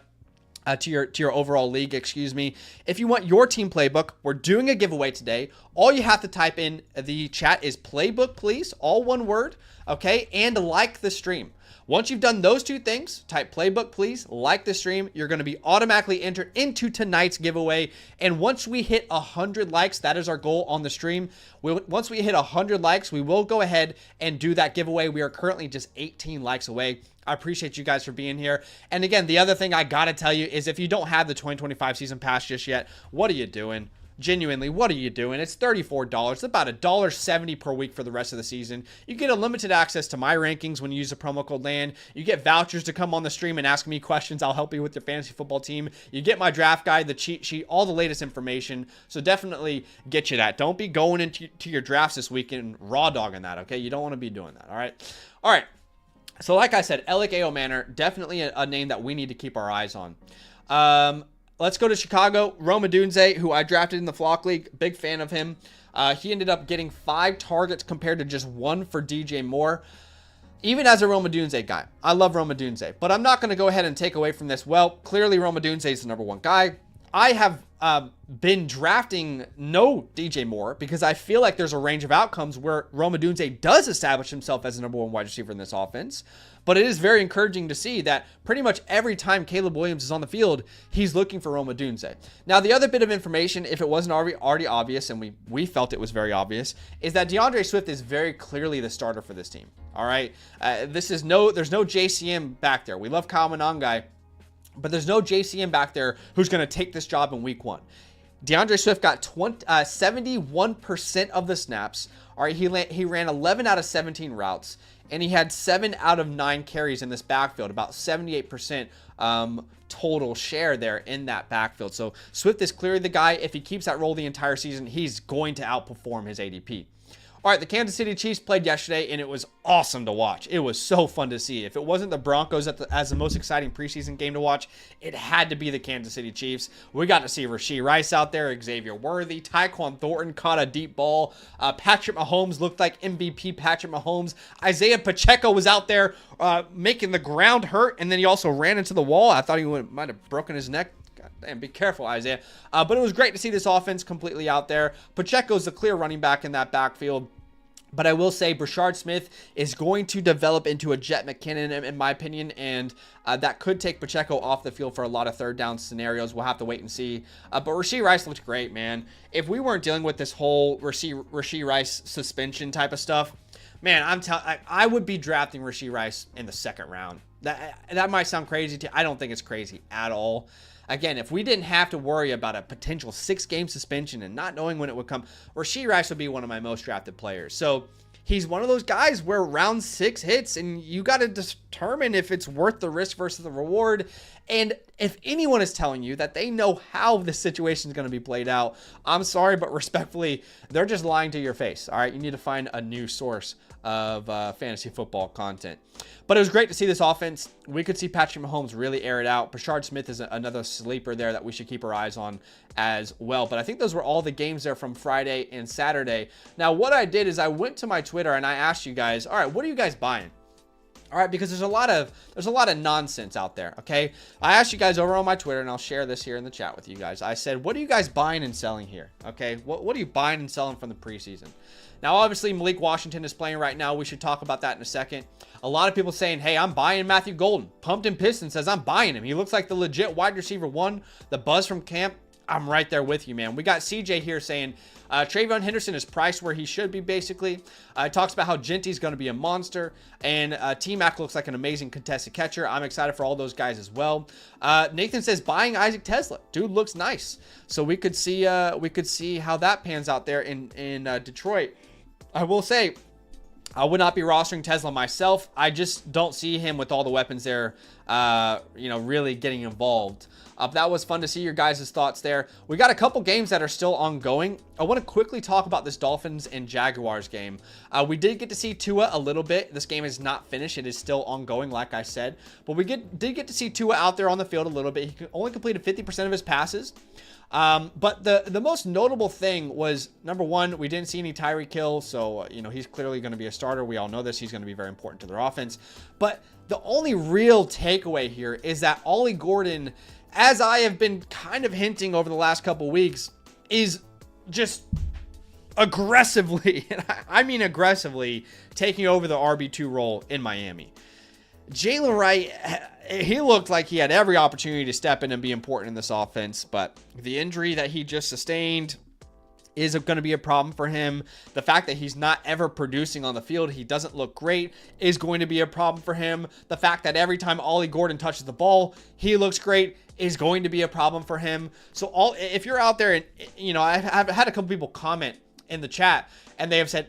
To your overall league, If you want your team playbook, we're doing a giveaway today. All you have to type in the chat is playbook, please, all one word, okay, and like the stream. Once you've done those 2 things, type playbook, please, like the stream. You're going to be automatically entered into tonight's giveaway. And once we hit 100 likes, that is our goal on the stream. Once we hit 100 likes, we will go ahead and do that giveaway. We are currently just 18 likes away. I appreciate you guys for being here. And again, the other thing I got to tell you is if you don't have the 2025 season pass just yet, what are you doing? Genuinely, what are you doing? It's $34. It's about $1.70 per week for the rest of the season. You get unlimited access to my rankings when you use the promo code LAN. You get vouchers to come on the stream and ask me questions. I'll help you with your fantasy football team. You get my draft guide, the cheat sheet, all the latest information. So definitely get you that. Don't be going into your drafts this week and raw dogging that, okay? You don't want to be doing that, all right? All right. So like I said, Alec A.O. Manor, definitely a name that we need to keep our eyes on. Let's go to Chicago. Rome Odunze, who I drafted in the Flock League. Big fan of him. He ended up getting 5 targets compared to just 1 for DJ Moore. Even as a Rome Odunze guy, I love Rome Odunze. But I'm not going to go ahead and take away from this. Well, clearly Rome Odunze is the number 1 guy. I have been drafting no DJ Moore because I feel like there's a range of outcomes where Rome Odunze does establish himself as the number 1 wide receiver in this offense. But it is very encouraging to see that pretty much every time Caleb Williams is on the field, he's looking for Rome Odunze. Now, the other bit of information, if it wasn't already obvious, and we felt it was very obvious, is that DeAndre Swift is very clearly the starter for this team. All right? There's no JCM back there. We love Kyle Monangai, but there's no JCM back there who's going to take this job in week 1. DeAndre Swift got 71% of the snaps. All right, he ran 11 out of 17 routes, and he had 7 out of 9 carries in this backfield, about 78% total share there in that backfield. So Swift is clearly the guy. If he keeps that role the entire season, he's going to outperform his ADP. All right, the Kansas City Chiefs played yesterday, and it was awesome to watch. It was so fun to see. If it wasn't the Broncos as the most exciting preseason game to watch, it had to be the Kansas City Chiefs. We got to see Rashee Rice out there, Xavier Worthy, Tyquan Thornton caught a deep ball. Patrick Mahomes looked like MVP Patrick Mahomes. Isaiah Pacheco was out there making the ground hurt, and then he also ran into the wall. I thought he might have broken his neck. And be careful, Isaiah. But it was great to see this offense completely out there. Pacheco's the clear running back in that backfield. But I will say Brashard Smith is going to develop into a Jet McKinnon, in my opinion, and that could take Pacheco off the field for a lot of third down scenarios. We'll have to wait and see. But Rashee Rice looked great, man. If we weren't dealing with this whole Rashee Rice suspension type of stuff, man, I would be drafting Rashee Rice in the 2nd round. That might sound crazy to you. I don't think it's crazy at all. Again, if we didn't have to worry about a potential 6-game suspension and not knowing when it would come, Rashee Rice would be one of my most drafted players. So he's one of those guys where round 6 hits and you got to determine if it's worth the risk versus the reward. And if anyone is telling you that they know how this situation is going to be played out, I'm sorry, but respectfully, they're just lying to your face. All right, you need to find a new source of fantasy football content. But it was great to see this offense. We could see Patrick Mahomes really air it out. Brashard Smith is another sleeper there that we should keep our eyes on as well. But I think those were all the games there from Friday and Saturday. Now, what I did is I went to my Twitter and I asked you guys, all right, what are you guys buying? All right, because there's a lot of nonsense out there, okay? I asked you guys over on my Twitter, and I'll share this here in the chat with you guys. I said, what are you guys buying and selling here, okay? What are you buying and selling from the preseason? Now, obviously, Malik Washington is playing right now. We should talk about that in a second. A lot of people saying, hey, I'm buying Matthew Golden. Pumped and Piston says, I'm buying him. He looks like the legit wide receiver 1. The buzz from camp, I'm right there with you, man. We got CJ here saying, Trayvon Henderson is priced where he should be, basically. Talks about how Genty's going to be a monster. And T-Mac looks like an amazing contested catcher. I'm excited for all those guys as well. Nathan says, buying Isaac Tesla. Dude looks nice. So we could see how that pans out there in Detroit. I will say, I would not be rostering Tesla myself. I just don't see him with all the weapons there, really getting involved. That was fun to see your guys' thoughts there. We got a couple games that are still ongoing. I want to quickly talk about this Dolphins and Jaguars game. We did get to see Tua a little bit. This game is not finished. It is still ongoing, like I said. But we did get to see Tua out there on the field a little bit. He only completed 50% of his passes. But the most notable thing was, number 1, we didn't see any Tyreek Hill, so he's clearly going to be a starter. We all know this. He's going to be very important to their offense. But the only real takeaway here is that Ollie Gordon, as I have been kind of hinting over the last couple weeks, is just aggressively, and I mean aggressively, taking over the RB2 role in Miami. Jalen Wright, he looked like he had every opportunity to step in and be important in this offense, but the injury that he just sustained, is going to be a problem for him. The fact that he's not ever producing on the field, he doesn't look great, is going to be a problem for him. The fact that every time Ollie Gordon touches the ball, he looks great, is going to be a problem for him. So if you're out there and, you know, I've had a couple people comment in the chat and they have said,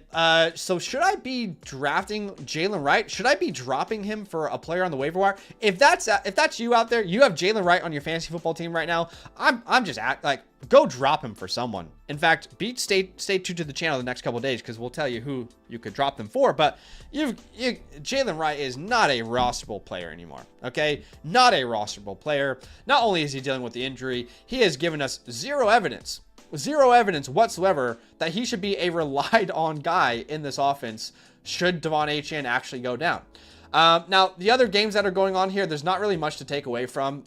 so should I be drafting Jalen Wright? Should I be dropping him for a player on the waiver wire? If that's you out there, you have Jalen Wright on your fantasy football team right now, I'm just go drop him for someone. In fact, stay tuned to the channel the next couple of days because we'll tell you who you could drop them for. But Jalen Wright is not a rosterable player anymore. Okay, not a rosterable player. Not only is he dealing with the injury, he has given us zero evidence whatsoever that he should be a relied on guy in this offense should Devon Achane actually go down. Now, the other games that are going on here, there's not really much to take away from.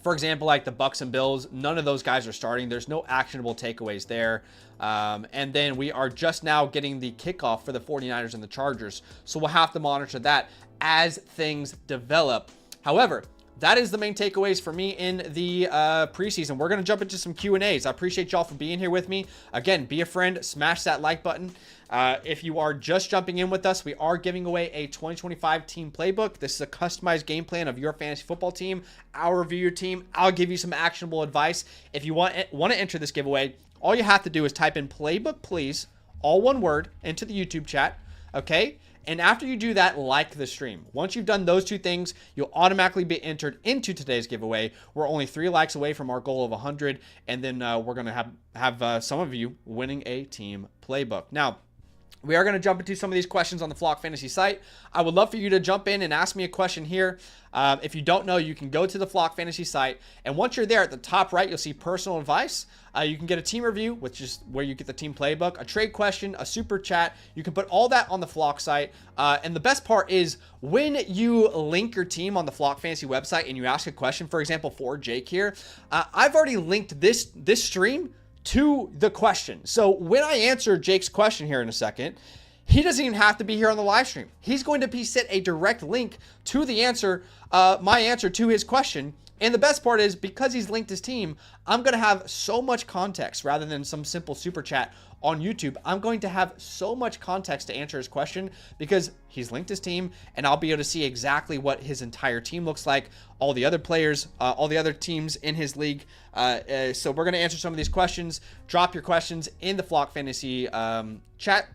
For example, like the Bucks and Bills, none of those guys are starting. There's no actionable takeaways there. And then we are just now getting the kickoff for the 49ers and the Chargers. So we'll have to monitor that as things develop. However, that is the main takeaways for me in the preseason. We're going to jump into some Q&As. I appreciate y'all for being here with me. Again, be a friend. Smash that like button. If you are just jumping in with us, we are giving away a 2025 team playbook. This is a customized game plan of your fantasy football team. I'll review your team. I'll give you some actionable advice. If you want to enter this giveaway, all you have to do is type in playbook, please, all one word, into the YouTube chat. Okay? And after you do that, like the stream. Once you've done those two things, you'll automatically be entered into today's giveaway. We're only 3 likes away from our goal of 100. And then we're going to have some of you winning a team playbook. Now, we are going to jump into some of these questions on the Flock Fantasy site. I would love for you to jump in and ask me a question here. If you don't know, you can go to the Flock Fantasy site. And once you're there at the top right, you'll see personal advice. You can get a team review, which is where you get the team playbook, a trade question, a super chat. You can put all that on the Flock site. And the best part is when you link your team on the Flock Fantasy website and you ask a question, for example, for Jake here, I've already linked this stream to the question. So when I answer Jake's question here in a second, he doesn't even have to be here on the live stream. He's going to be sent a direct link to the answer, my answer to his question. And the best part is because he's linked his team, I'm going to have so much context rather than some simple super chat on YouTube. I'm going to have so much context to answer his question because he's linked his team and I'll be able to see exactly what his entire team looks like, all the other players, all the other teams in his league. So we're going to answer some of these questions. Drop your questions in the Flock Fantasy chat.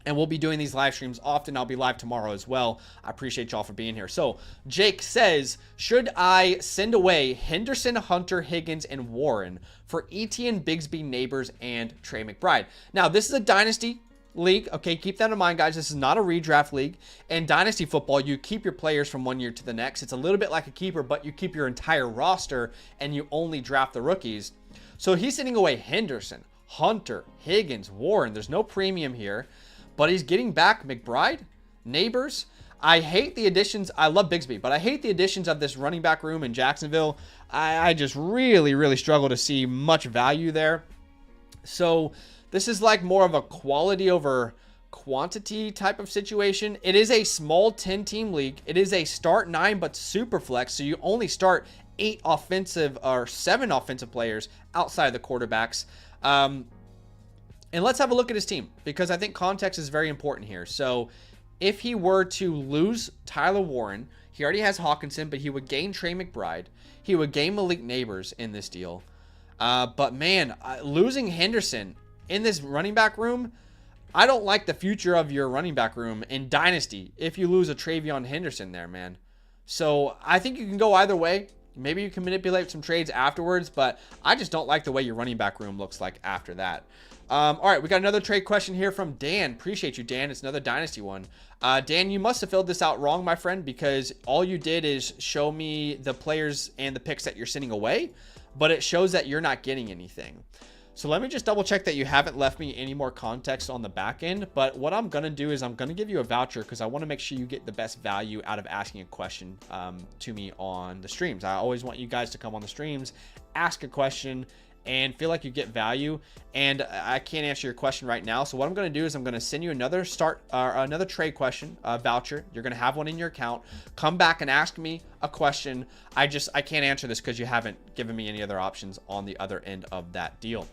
And we'll be doing these live streams often. I'll be live tomorrow as well. I appreciate y'all for being here. So Jake says, should I send away Henderson, Hunter, Higgins, and Warren for Etienne, Bigsby, Neighbors, and Trey McBride? Now, this is a dynasty league. Okay, keep that in mind, guys. This is not a redraft league. In dynasty football, you keep your players from one year to the next. It's a little bit like a keeper, but you keep your entire roster and you only draft the rookies. So he's sending away Henderson, Hunter, Higgins, Warren. There's no premium here. But he's getting back McBride, Neighbors. I hate the additions. I love Bigsby, but I hate the additions of this running back room in Jacksonville. I just really, really struggle to see much value there. So this is like more of a quality over quantity type of situation. It is a small 10-team league. It is a start 9, but super flex. So you only start 8 offensive or 7 offensive players outside of the quarterbacks. And let's have a look at his team because I think context is very important here. So if he were to lose Tyler Warren, he already has Hawkinson, but he would gain Trey McBride. He would gain Malik Neighbors in this deal. But man, losing Henderson in this running back room, I don't like the future of your running back room in Dynasty if you lose a Travion Henderson there, man. So I think you can go either way. Maybe you can manipulate some trades afterwards, but I just don't like the way your running back room looks like after that. All right, we got another trade question here from Dan. Appreciate you, Dan. It's another Dynasty one. Dan, you must have filled this out wrong, my friend, because all you did is show me the players and the picks that you're sending away, but it shows that you're not getting anything. So let me just double check that you haven't left me any more context on the back end. But what I'm going to do is I'm going to give you a voucher because I want to make sure you get the best value out of asking a question to me on the streams. I always want you guys to come on the streams, ask a question, and feel like you get value. And I can't answer your question right now. So what I'm going to do is I'm going to send you another trade question voucher. You're going to have one in your account. Come back and ask me a question. I can't answer this because you haven't given me any other options on the other end of that deal.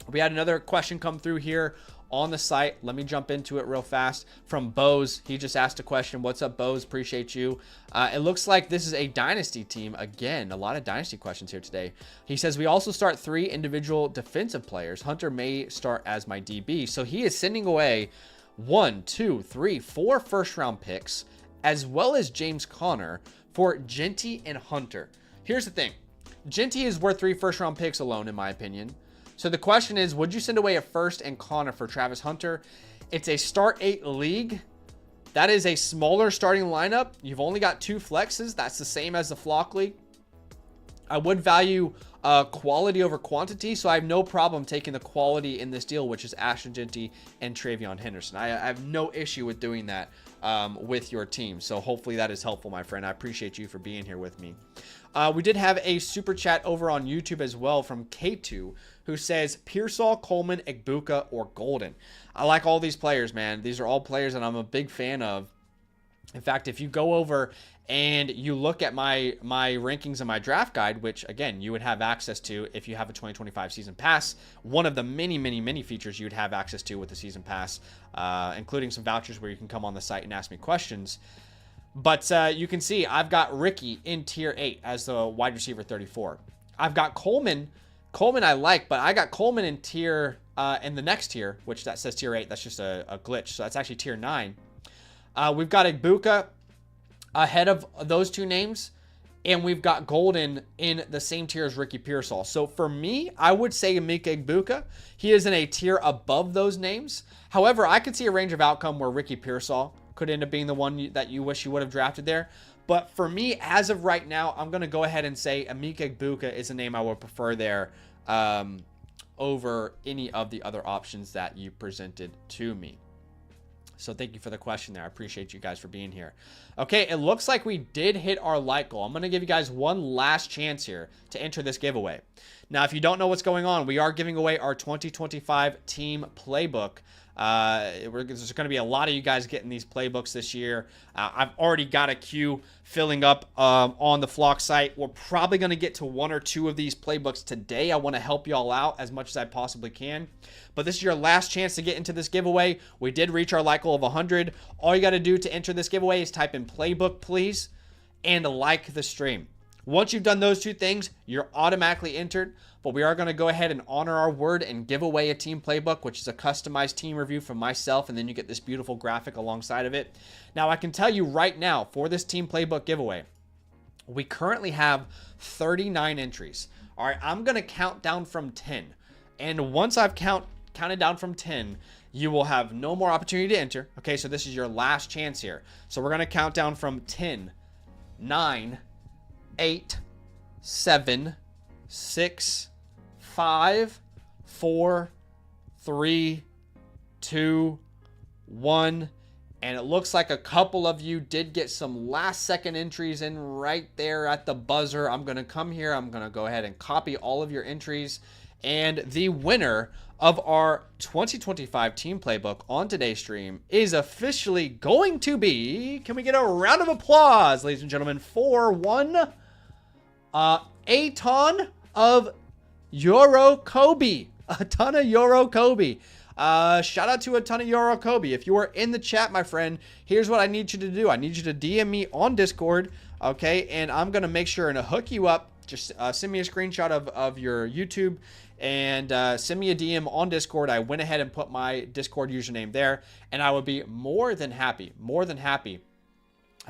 We had another question come through here on the site. Let me jump into it real fast from Bose. He just asked a question. What's up, Bose? Appreciate you. It looks like this is a dynasty team. Again, a lot of dynasty questions here today. He says, we also start 3 individual defensive players. Hunter may start as my DB. So he is sending away 1, 2, 3, 4 first-round picks, as well as James Conner for Genty and Hunter. Here's the thing. Genty is worth 3 first-round picks alone, in my opinion. So the question is, would you send away a first and Conner for Travis Hunter? It's a start 8 league. That is a smaller starting lineup. You've only got 2 flexes. That's the same as the Flock League. I would value quality over quantity, so I have no problem taking the quality in this deal, which is Ashton Genty and Travion Henderson. I have no issue with doing that with your team. So hopefully that is helpful, my friend. I appreciate you for being here with me. We did have a super chat over on YouTube as well from K2, who says Pearsall, Coleman, Egbuka, or Golden. I like all these players, man. These are all players that I'm a big fan of. In fact, if you go over and you look at my rankings and my draft guide, which again, you would have access to if you have a 2025 season pass, one of the many features you'd have access to with the season pass, including some vouchers where you can come on the site and ask me questions. But you can see I've got Ricky in tier 8 as the wide receiver 34. I've got Coleman. Coleman I like, but I got Coleman in tier, in the next tier, which that says tier 8. That's just a glitch. So that's actually tier 9. We've got Egbuka ahead of those 2 names, and we've got Golden in the same tier as Ricky Pearsall. So for me, I would say Emeka Egbuka. He is in a tier above those names. However, I could see a range of outcome where Ricky Pearsall could end up being the one that you wish you would have drafted there. But for me, as of right now, I'm going to go ahead and say Emeka Egbuka is a name I would prefer there over any of the other options that you presented to me. So thank you for the question there. I appreciate you guys for being here. Okay, it looks like we did hit our like goal. I'm going to give you guys one last chance here to enter this giveaway. Now, if you don't know what's going on, we are giving away our 2025 team playbook. There's going to be a lot of you guys getting these playbooks this year. I've already got a queue filling up on the Flock site. We're probably going to get to 1 or 2 of these playbooks today. I want to help y'all out as much as I possibly can. But this is your last chance to get into this giveaway. We did reach our like goal of 100. All you got to do to enter this giveaway is type in playbook, please, and like the stream. Once you've done those 2 things, you're automatically entered. But we are going to go ahead and honor our word and give away a team playbook, which is a customized team review from myself, and then you get this beautiful graphic alongside of it. Now, I can tell you right now, for this team playbook giveaway, we currently have 39 entries. All right, I'm going to count down from 10. And once I've counted down from 10, you will have no more opportunity to enter. Okay, so this is your last chance here. So we're going to count down from 10, 9, 8, 7, 6, 5, 4, 3, 2, 1. And it looks like a couple of you did get some last second entries in right there at the buzzer. I'm going to come here. I'm going to go ahead and copy all of your entries. And the winner of our 2025 team playbook on today's stream is officially going to be, can we get a round of applause, ladies and gentlemen, for a ton of Euro Kobe. A ton of Euro Kobe. Shout out to a ton of Euro Kobe. If you are in the chat, my friend, here's what I need you to do. I need you to DM me on Discord, okay? And I'm going to make sure and hook you up. Just send me a screenshot of your YouTube and send me a DM on Discord. I went ahead and put my Discord username there, and I would be more than happy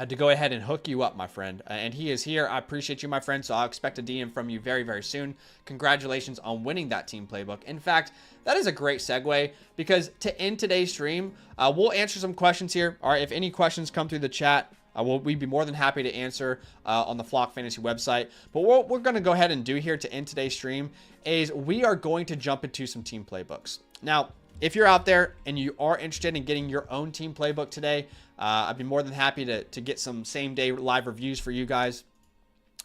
to go ahead and hook you up, my friend. And he is here. I appreciate you, my friend. So I'll expect a DM from you very, very soon. Congratulations on winning that team playbook. In fact, that is a great segue, because to end today's stream, we'll answer some questions here. All right, if any questions come through the chat, we'd be more than happy to answer on the Flock Fantasy website. But what we're going to go ahead and do here to end today's stream is we are going to jump into some team playbooks. Now, if you're out there and you are interested in getting your own team playbook today, I'd be more than happy to get some same-day live reviews for you guys.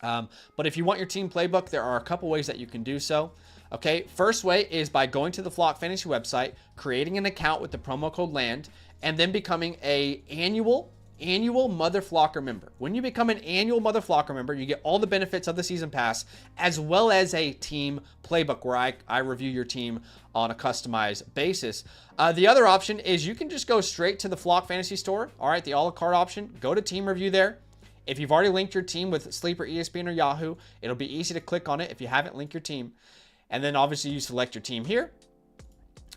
But if you want your team playbook, there are a couple ways that you can do so. Okay, first way is by going to the Flock Fantasy website, creating an account with the promo code LAND, and then becoming a annual annual Mother Flocker member. When you become an annual Mother Flocker member, you get all the benefits of the season pass, as well as a team playbook where I review your team on a customized basis. The other option is you can just go straight to the Flock Fantasy Store. All right, the a la carte option. Go to team review there. If you've already linked your team with Sleeper, ESPN, or Yahoo, it'll be easy to click on it if you haven't linked your team. And then obviously you select your team here.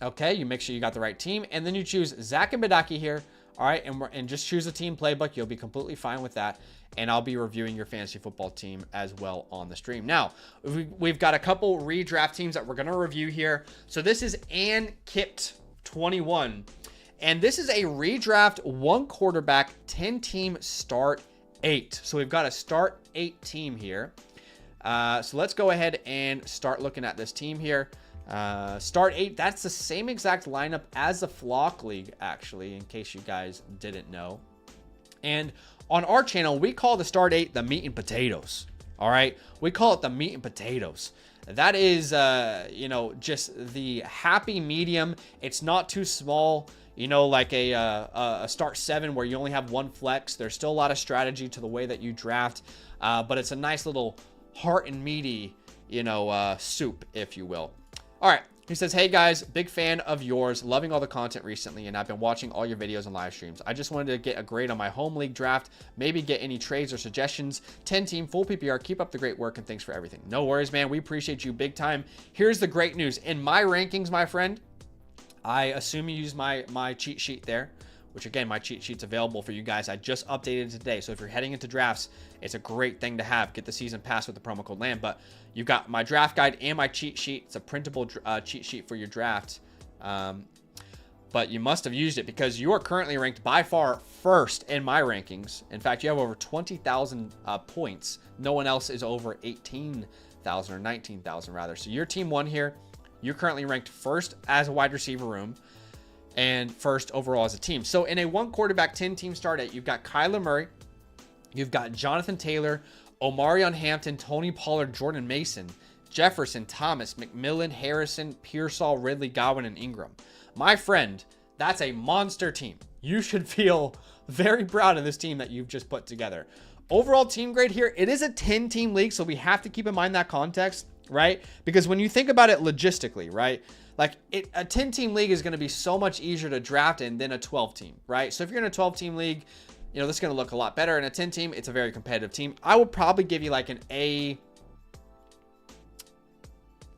Okay, you make sure you got the right team. And then you choose Zach and Badaki here. All right, and just choose a team playbook. You'll be completely fine with that. And I'll be reviewing your fantasy football team as well on the stream. Now, we've got a couple redraft teams that we're going to review here. So this is Ann Kipt 21. And this is a redraft 1 quarterback 10-team start 8. So we've got a start 8 team here. So let's go ahead and start looking at this team here. Start 8, that's the same exact lineup as the Flock League, actually, in case you guys didn't know. And on our channel, we call the start 8 the meat and potatoes. All right, we call it the meat and potatoes. That is, just the happy medium. It's not too small. Like a start 7 where you only have 1 flex. There's still a lot of strategy to the way that you draft, but it's a nice little heart and meaty, soup, if you will. All right. He says, hey guys, big fan of yours, loving all the content recently, and I've been watching all your videos and live streams. I just wanted to get a grade on my home league draft, maybe get any trades or suggestions. 10-team, full PPR, keep up the great work, and thanks for everything. No worries, man. We appreciate you big time. Here's the great news. In my rankings, my friend, I assume you use my cheat sheet there, which again, my cheat sheet's available for you guys. I just updated it today. So if you're heading into drafts, it's a great thing to have. Get the season pass with the promo code LAMB. But you've got my draft guide and my cheat sheet. It's a printable cheat sheet for your draft. But you must have used it because you are currently ranked by far first in my rankings. In fact, you have over 20,000 points. No one else is over 18,000 or 19,000 rather. So your team won here. You're currently ranked first as a wide receiver room and first overall as a team. So in a 1 quarterback 10-team start 8, you've got Kyler Murray, you've got Jonathan Taylor, Omarion Hampton, Tony Pollard, Jordan Mason, Jefferson, Thomas, McMillan, Harrison, Pearsall, Ridley, Godwin, and Ingram. My friend, that's a monster team. You should feel very proud of this team that you've just put together. Overall team grade here, it is a 10-team league, so we have to keep in mind that context, right? Because when you think about it logistically, right? Like a 10-team league is going to be so much easier to draft in than a 12-team, right? So if you're in a 12-team league, this is going to look a lot better. In a 10-team, it's a very competitive team. I would probably give you like an A.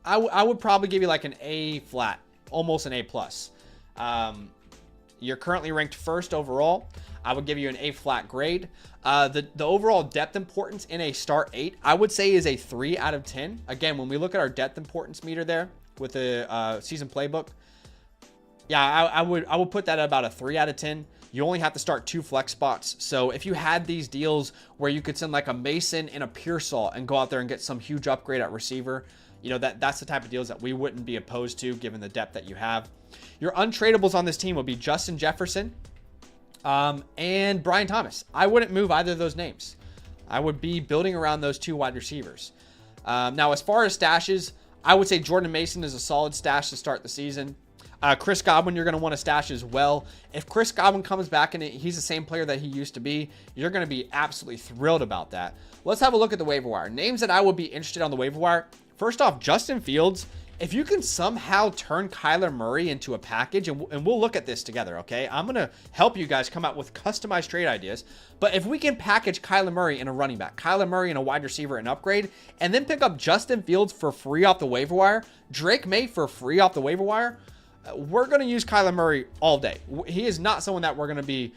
I would probably give you like an A flat, almost an A plus. You're currently ranked first overall. I would give you an A flat grade. The overall depth importance in a start 8, I would say is a 3 out of 10. Again, when we look at our depth importance meter there with the season playbook, yeah, I would put that at about a 3 out of 10. You only have to start 2 flex spots. So if you had these deals where you could send like a Mason and a Pearsall and go out there and get some huge upgrade at receiver, that's the type of deals that we wouldn't be opposed to given the depth that you have. Your untradables on this team would be Justin Jefferson and Brian Thomas. I wouldn't move either of those names. I would be building around those 2 wide receivers. Now, as far as stashes, I would say Jordan Mason is a solid stash to start the season. Chris Godwin, you're going to want to stash as well. If Chris Godwin comes back and he's the same player that he used to be, you're going to be absolutely thrilled about that. Let's have a look at the waiver wire. Names that I would be interested on the waiver wire. First off, Justin Fields. If you can somehow turn Kyler Murray into a package, and we'll look at this together, okay? I'm going to help you guys come out with customized trade ideas. But if we can package Kyler Murray in a running back, Kyler Murray in a wide receiver and upgrade, and then pick up Justin Fields for free off the waiver wire, Drake May for free off the waiver wire, we're going to use Kyler Murray all day. He is not someone that we're going to be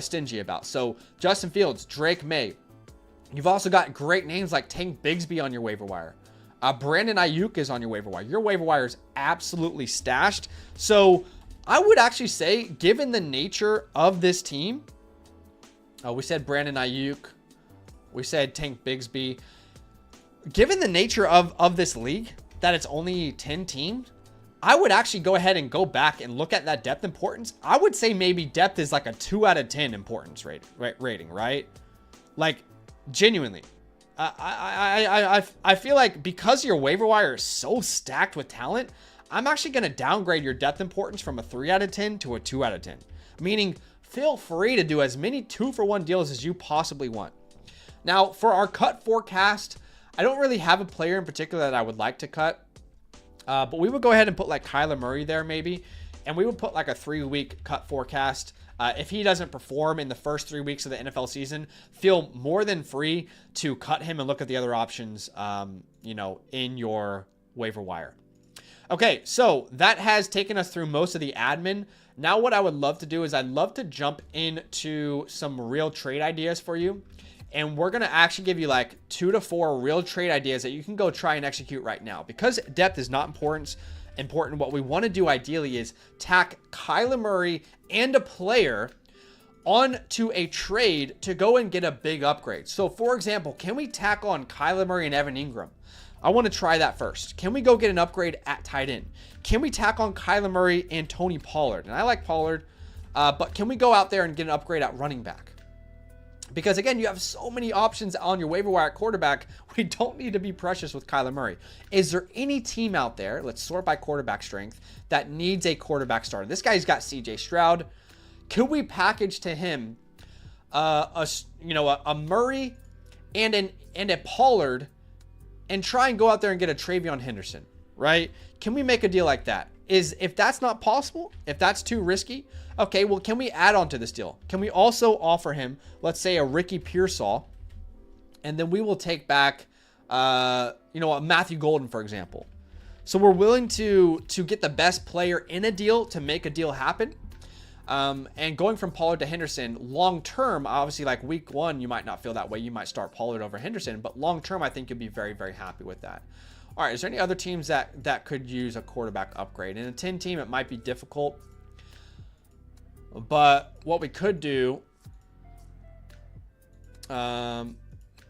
stingy about. So Justin Fields, Drake May. You've also got great names like Tank Bigsby on your waiver wire. Brandon Ayuk is on your waiver wire. Your waiver wire is absolutely stashed. So I would actually say, given the nature of this team, we said Brandon Ayuk, we said Tank Bigsby. Given the nature of this league, that it's only 10 teams, I would actually go ahead and go back and look at that depth importance. I would say maybe depth is like a 2 out of 10 importance rating, right? Like, genuinely. I feel like because your waiver wire is so stacked with talent, I'm actually going to downgrade your depth importance from a 3 out of 10 to a 2 out of 10. Meaning feel free to do as many 2-for-1 deals as you possibly want. Now, for our cut forecast, I don't really have a player in particular that I would like to cut, but we would go ahead and put like Kyler Murray there maybe, and we would put like a 3-week cut forecast. If he doesn't perform in the first 3 weeks of the NFL season, feel more than free to cut him and look at the other options, in your waiver wire. Okay, so that has taken us through most of the admin. Now what I would love to do is I'd love to jump into some real trade ideas for you. And we're going to actually give you like 2 to 4 real trade ideas that you can go try and execute right now. Because depth is not important, what we want to do ideally is tack Kyler Murray and a player onto a trade to go and get a big upgrade. So for example, can we tack on Kyler Murray and Evan Ingram? I want to try that first. Can we go get an upgrade at tight end? Can we tack on Kyler Murray and Tony Pollard? And I like Pollard, but can we go out there and get an upgrade at running back? Because again, you have so many options on your waiver wire at quarterback. We don't need to be precious with Kyler Murray. Is there any team out there, let's sort by quarterback strength, that needs a quarterback starter? This guy's got CJ Stroud. Could we package to him a Murray and a Pollard and try and go out there and get a Travion Henderson, right? Can we make a deal like that? If that's not possible, if that's too risky, okay, well, can we add on to this deal? Can we also offer him, let's say, a Ricky Pearsall, and then we will take back, a Matthew Golden, for example. So we're willing to get the best player in a deal to make a deal happen. And going from Pollard to Henderson, long term, obviously, like week 1, you might not feel that way. You might start Pollard over Henderson, but long term, I think you'll be very, very happy with that. All right, is there any other teams that could use a quarterback upgrade? In a 10 team, it might be difficult. But what we could do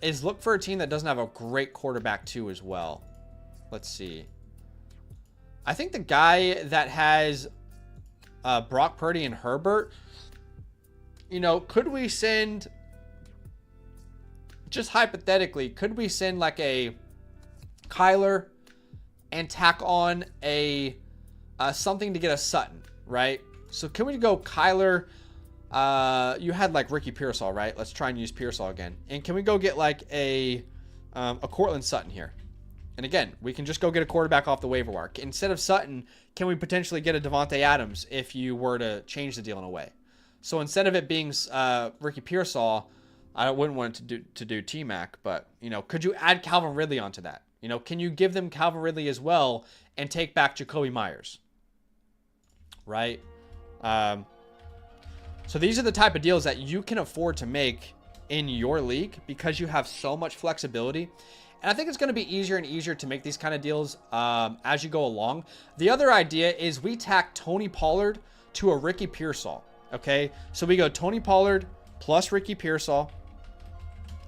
is look for a team that doesn't have a great quarterback too as well. Let's see. I think the guy that has Brock Purdy and Herbert, could we send, just hypothetically, could we send like a Kyler and tack on a something to get a Sutton, right? So can we go Kyler? You had like Ricky Pearsall, right? Let's try and use Pearsall again. And can we go get like a Cortland Sutton here? And again, we can just go get a quarterback off the waiver wire. Instead of Sutton, can we potentially get a Devontae Adams if you were to change the deal in a way? So instead of it being Ricky Pearsall, I wouldn't want it to do T-Mac, but could you add Calvin Ridley onto that? Can you give them Calvin Ridley as well and take back Jacoby Myers? Right? So these are the type of deals that you can afford to make in your league because you have so much flexibility. And I think it's going to be easier and easier to make these kind of deals as you go along. The other idea is we tack Tony Pollard to a Ricky Pearsall. Okay, so we go Tony Pollard plus Ricky Pearsall.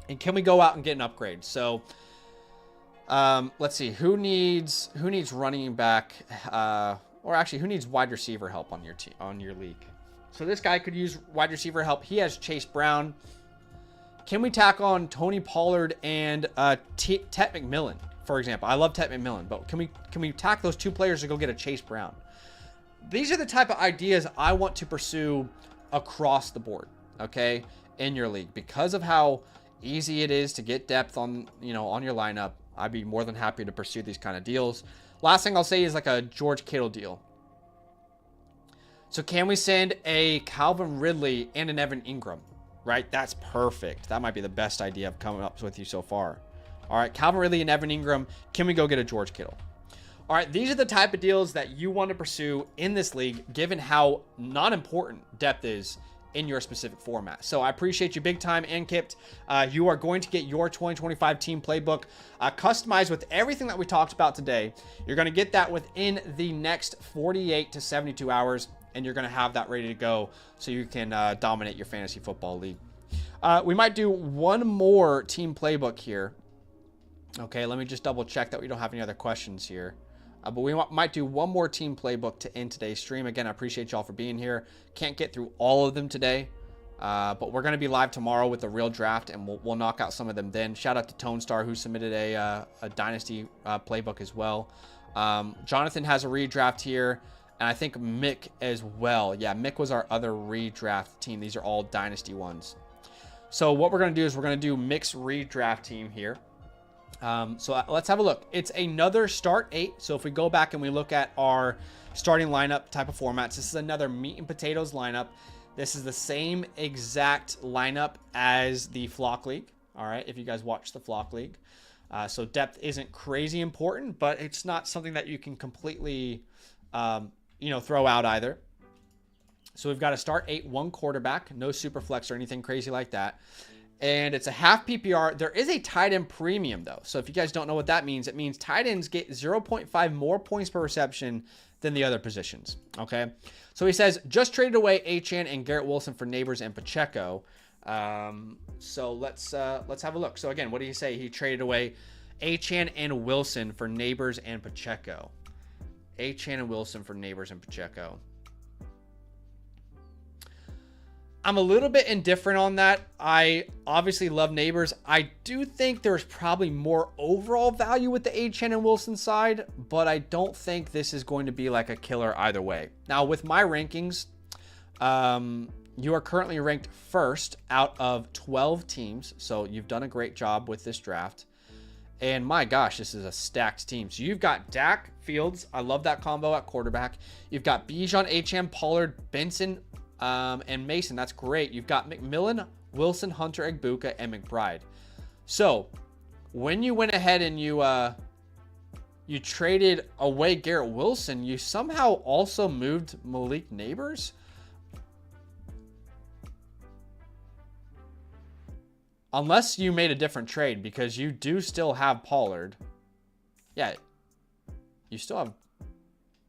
And can we go out and get an upgrade? So let's see, who needs running back, or actually who needs wide receiver help on your team, on your league? So this guy could use wide receiver help. He has Chase Brown. Can we tack on Tony Pollard and Tet McMillan, for example? I love Tet McMillan, but can we tack those 2 players to go get a Chase Brown? These are the type of ideas I want to pursue across the board, okay, in your league. Because of how easy it is to get depth on your lineup, I'd be more than happy to pursue these kind of deals. Last thing I'll say is like a George Kittle deal. So can we send a Calvin Ridley and an Evan Ingram? Right? That's perfect. That might be the best idea I've come up with you so far. All right, Calvin Ridley and Evan Ingram. Can we go get a George Kittle? All right, these are the type of deals that you want to pursue in this league, given how not important depth is in your specific format. So I appreciate you big time, Ankipt. You are going to get your 2025 team playbook customized with everything that we talked about today. You're going to get that within the next 48 to 72 hours. And you're going to have that ready to go so you can dominate your fantasy football league. We might do one more team playbook here. Okay, let me just double check that we don't have any other questions here. But we might do one more team playbook to end today's stream. Again, I appreciate y'all for being here. Can't get through all of them today. But we're going to be live tomorrow with the real draft, and we'll knock out some of them then. Shout out to Tone Star, who submitted a Dynasty playbook as well. Jonathan has a redraft here. And I think Mick as well. Yeah, Mick was our other redraft team. These are all dynasty ones. So what we're going to do is we're going to do Mick's redraft team here. So let's have a look. It's another start 8. So if we go back and we look at our starting lineup type of formats, this is another meat and potatoes lineup. This is the same exact lineup as the Flock League. All right, if you guys watch the Flock League. So depth isn't crazy important, but it's not something that you can completely, throw out either. So we've got a start 8, 1 quarterback, no super flex or anything crazy like that. And it's a half PPR. There is a tight end premium, though. So if you guys don't know what that means, it means tight ends get 0.5 more points per reception than the other positions. Okay. So he says, just traded away Achane and Garrett Wilson for Neighbors and Pacheco. So let's have a look. So again, what did he say? He traded away Achane and Wilson for Neighbors and Pacheco. Achane and Wilson for Neighbors and Pacheco. I'm a little bit indifferent on that. I obviously love Neighbors. I do think there's probably more overall value with the Achane and Wilson side, but I don't think this is going to be like a killer either way. Now, with my rankings, you are currently ranked first out of 12 teams, so you've done a great job with this draft. And my gosh, this is a stacked team. So you've got Dak, Fields. I love that combo at quarterback. You've got Bijan, Achane, Pollard, Benson, and Mason. That's great. You've got McMillan, Wilson, Hunter, Egbuka, and McBride. So when you went ahead and you traded away Garrett Wilson, you somehow also moved Malik Neighbors. Unless you made a different trade, because you do still have Pollard. Yeah. You still have...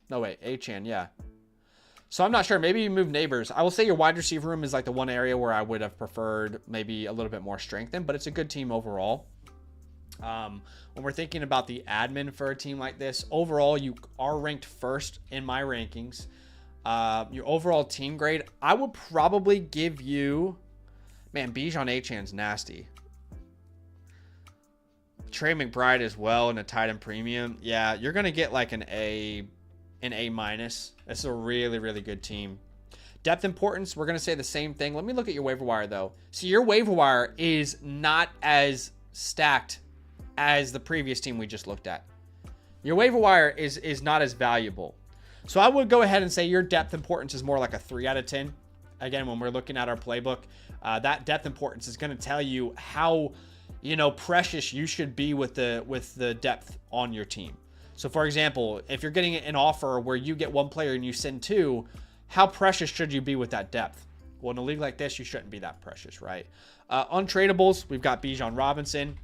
No, wait. Achane, yeah. So I'm not sure. Maybe you move Neighbors. I will say your wide receiver room is like the one area where I would have preferred maybe a little bit more strength in, but it's a good team overall. When we're thinking about the admin for a team like this, overall, you are ranked first in my rankings. Your overall team grade, I would probably give you... Man, Bijan Achane's nasty. Trey McBride as well in a tight end premium. Yeah, you're going to get like an A minus. This is a really, really good team. Depth importance, we're going to say the same thing. Let me look at your waiver wire, though. So your waiver wire is not as stacked as the previous team we just looked at. Your waiver wire is not as valuable. So I would go ahead and say your depth importance is more like a 3 out of 10. Again, when we're looking at our playbook, that depth importance is going to tell you how, precious you should be with the depth on your team. So, for example, if you're getting an offer where you get one player and you send 2, how precious should you be with that depth? Well, in a league like this, you shouldn't be that precious, right? Untradables, we've got Bijan Robinson.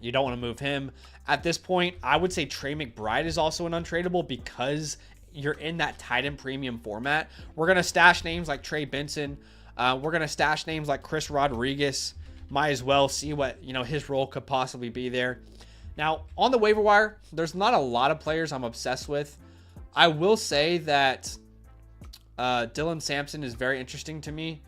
You don't want to move him. At this point, I would say Trey McBride is also an untradable because you're in that tight end premium format. We're going to stash names like Trey Benson. We're going to stash names like Chris Rodriguez. Might as well see what, his role could possibly be there. Now, on the waiver wire, there's not a lot of players I'm obsessed with. I will say that Dylan Sampson is very interesting to me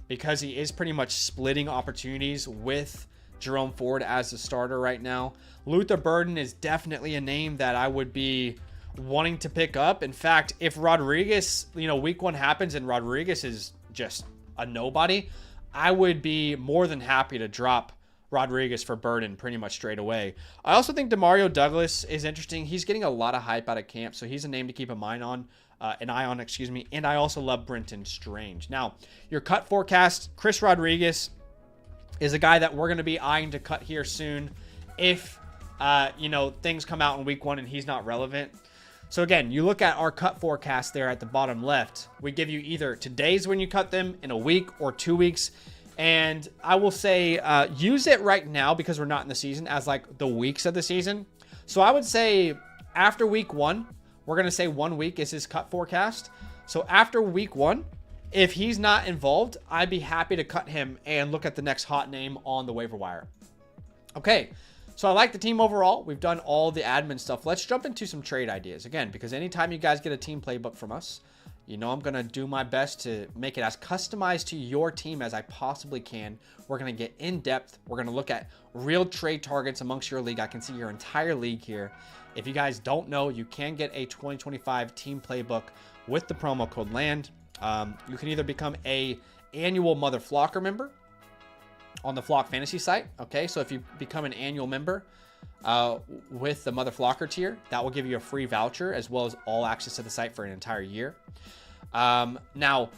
because he is pretty much splitting opportunities with Jerome Ford as the starter right now. Luther Burden is definitely a name that I would be wanting to pick up. In fact, if Rodriguez, week 1 happens and Rodriguez is just a nobody, I would be more than happy to drop Rodriguez for Burden pretty much straight away. I also think Demario Douglas is interesting. He's getting a lot of hype out of camp, so he's a name to keep an eye on. And I also love Brenton Strange. Now, your cut forecast, Chris Rodriguez is a guy that we're going to be eyeing to cut here soon if, things come out in week 1 and he's not relevant. So again, you look at our cut forecast there at the bottom left. We give you either today's when you cut them, in a week or 2 weeks. And I will say use it right now because we're not in the season as like the weeks of the season. So I would say after week 1, we're going to say 1 week is his cut forecast. So after week 1, if he's not involved, I'd be happy to cut him and look at the next hot name on the waiver wire. Okay. So I like the team overall. We've done all the admin stuff. Let's jump into some trade ideas again, because anytime you guys get a team playbook from us, You know I'm going to do my best to make it as customized to your team as I possibly can. We're going to get in depth. We're going to look at real trade targets amongst your league. I can see your entire league here. If you guys don't know, you can get a 2025 team playbook with the promo code LAND. You can either become a annual Mother Flocker member on the Flock Fantasy site. Okay, so if you become an annual member with the Mother Flocker tier, that will give you a free voucher as well as all access to the site for an entire year. Now,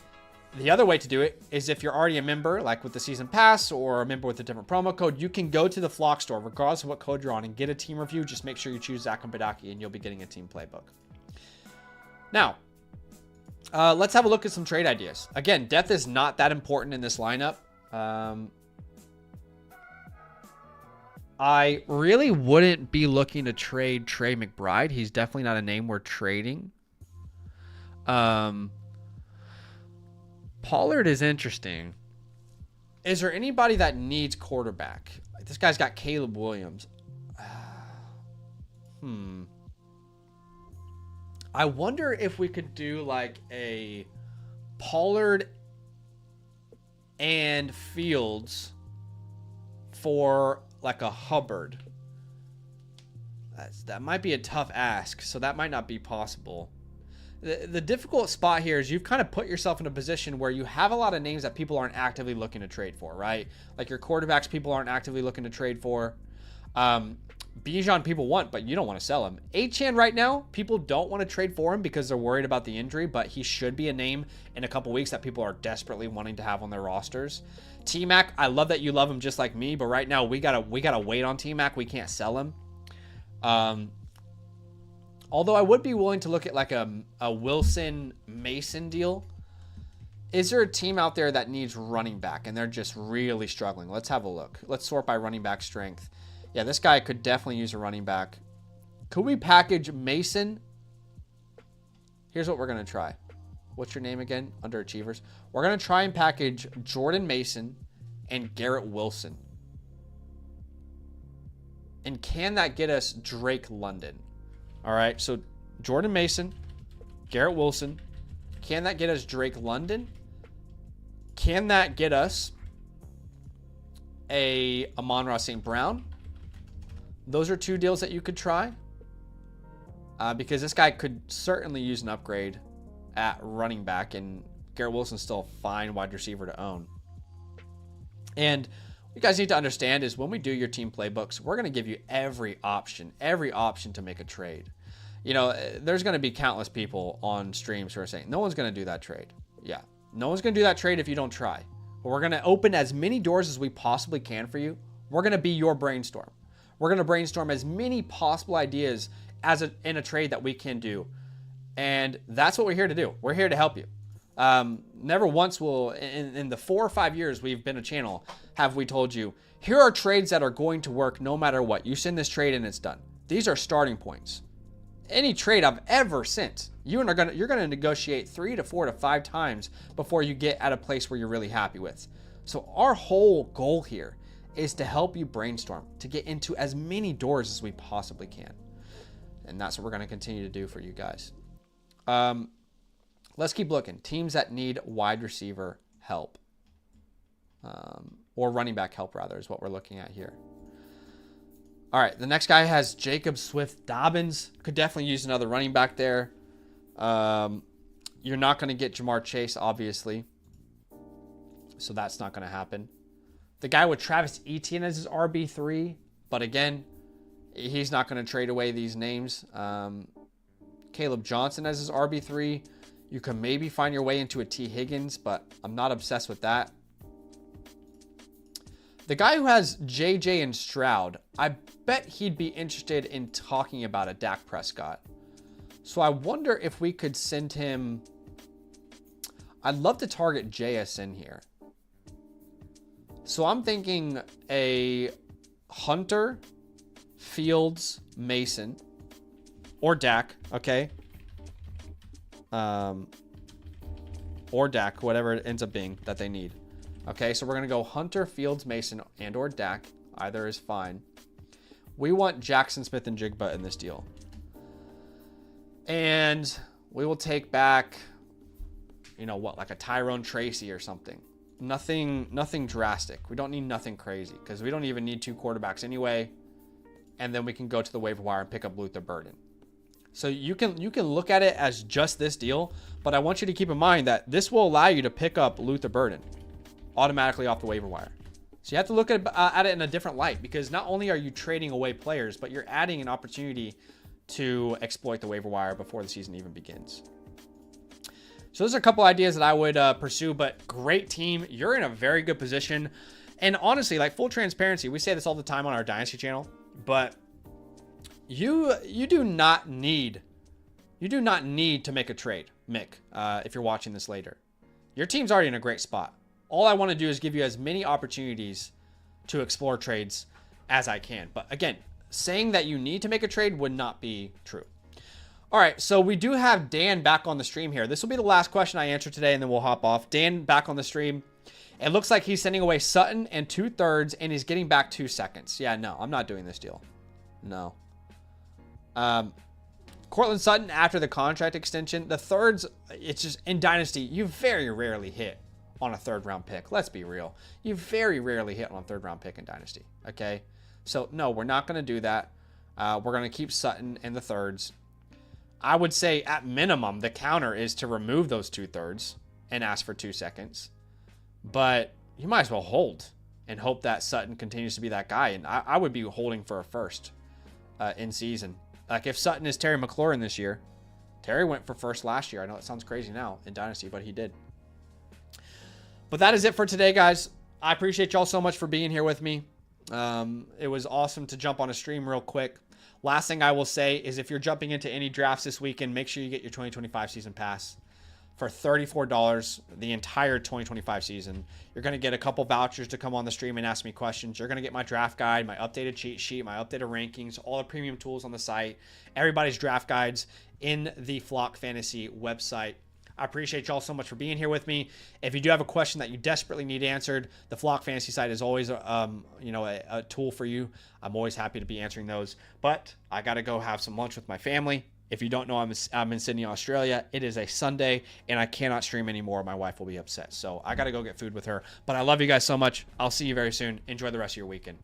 the other way to do it is if you're already a member, like with the season pass or a member with a different promo code, you can go to the Flock store, regardless of what code you're on, and get a team review. Just make sure you choose Zach and Badaki, and you'll be getting a team playbook. Now, let's have a look at some trade ideas. Again, depth is not that important in this lineup. I really wouldn't be looking to trade Trey McBride. He's definitely not a name we're trading. Pollard is interesting. Is there anybody that needs quarterback? This guy's got Caleb Williams. I wonder if we could do like a Pollard and Fields for like a Hubbard. That might be a tough ask, so that might not be possible. The difficult spot here is you've kind of put yourself in a position where you have a lot of names that people aren't actively looking to trade for, right? Like your quarterbacks, people aren't actively looking to trade for. Bijan people want, but you don't want to sell him. Achane right now, people don't want to trade for him because they're worried about the injury, but he should be a name in a couple weeks that people are desperately wanting to have on their rosters. T-Mac, I love that you love him just like me, but right now we gotta wait on T-Mac. We can't sell him. Although I would be willing to look at like a Wilson Mason deal. Is there a team out there that needs running back and they're just really struggling? Let's have a look. Let's sort by running back strength. Yeah, this guy could definitely use a running back. Could we package Mason? Here's what we're going to try. What's your name again? Underachievers. We're going to try and package Jordan Mason and Garrett Wilson. And can that get us Drake London? All right, so Jordan Mason, Garrett Wilson. Can that get us Drake London? Can that get us a Amon-Ra St. Brown? Those are two deals that you could try. Because this guy could certainly use an upgrade at running back, and Garrett Wilson's still a fine wide receiver to own. And what you guys need to understand is when we do your team playbooks, we're going to give you every option to make a trade. You know, there's going to be countless people on streams who are saying, no one's going to do that trade. Yeah, no one's going to do that trade if you don't try. But we're going to open as many doors as we possibly can for you. We're going to be your brainstorm. We're going to brainstorm as many possible ideas in a trade that we can do. And that's what we're here to do. We're here to help you. Never once will, in the 4 or 5 years we've been a channel, have we told you, here are trades that are going to work no matter what. You send this trade and it's done. These are starting points. Any trade I've ever sent, you're going to negotiate 3 to 4 to 5 times before you get at a place where you're really happy with. So our whole goal here is to help you brainstorm, to get into as many doors as we possibly can. And that's what we're going to continue to do for you guys. Let's keep looking. Teams that need wide receiver help. Or running back help, rather, is what we're looking at here. All right, the next guy has Jacob Swift-Dobbins. Could definitely use another running back there. You're not going to get Jamar Chase, obviously. So that's not going to happen. The guy with Travis Etienne as his RB3. But again, he's not going to trade away these names. Caleb Johnson as his RB3. You can maybe find your way into a T. Higgins, but I'm not obsessed with that. The guy who has JJ and Stroud, I bet he'd be interested in talking about a Dak Prescott. So I wonder if we could send him... I'd love to target JSN here. So I'm thinking a Hunter, Fields, Mason, or Dak, okay? Or Dak, whatever it ends up being that they need. Okay, so we're going to go Hunter, Fields, Mason, and or Dak. Either is fine. We want Jackson Smith and Jigba in this deal. And we will take back like a Tyrone Tracy or something. Nothing drastic. We don't need nothing crazy because we don't even need 2 quarterbacks anyway. And then we can go to the waiver wire and pick up Luther Burden. So you can look at it as just this deal, but I want you to keep in mind that this will allow you to pick up Luther Burden automatically off the waiver wire. So you have to look at it in a different light, because not only are you trading away players, but you're adding an opportunity to exploit the waiver wire before the season even begins. So those are a couple ideas that I would pursue, but great team. You're in a very good position. And honestly, like, full transparency, we say this all the time on our Dynasty channel, but you do not need to make a trade, Mick, if you're watching this later. Your team's already in a great spot. All I want to do is give you as many opportunities to explore trades as I can. But again, saying that you need to make a trade would not be true. All right, so we do have Dan back on the stream here. This will be the last question I answer today, and then we'll hop off. Dan back on the stream. It looks like he's sending away Sutton and 2/3, and he's getting back 2 seconds. Yeah, no, I'm not doing this deal. No. Cortland Sutton, after the contract extension, the thirds, it's just, in Dynasty, you very rarely hit on a 3rd round pick. Let's be real. You very rarely hit on a 3rd round pick in Dynasty, okay? So, no, we're not going to do that. We're going to keep Sutton in the 3rds. I would say, at minimum, the counter is to remove those 2/3 and ask for 2 seconds. But you might as well hold and hope that Sutton continues to be that guy. And I would be holding for a 1st in season. Like, if Sutton is Terry McLaurin this year, Terry went for 1st last year. I know it sounds crazy now in Dynasty, but he did. But that is it for today, guys. I appreciate y'all so much for being here with me. It was awesome to jump on a stream real quick. Last thing I will say is, if you're jumping into any drafts this weekend, make sure you get your 2025 season pass for $34 the entire 2025 season. You're going to get a couple vouchers to come on the stream and ask me questions. You're going to get my draft guide, my updated cheat sheet, my updated rankings, all the premium tools on the site, everybody's draft guides in the Flock Fantasy website. I appreciate y'all so much for being here with me. If you do have a question that you desperately need answered, the Flock Fantasy site is always a tool for you. I'm always happy to be answering those. But I got to go have some lunch with my family. If you don't know, I'm in Sydney, Australia. It is a Sunday, and I cannot stream anymore. My wife will be upset. So I got to go get food with her. But I love you guys so much. I'll see you very soon. Enjoy the rest of your weekend.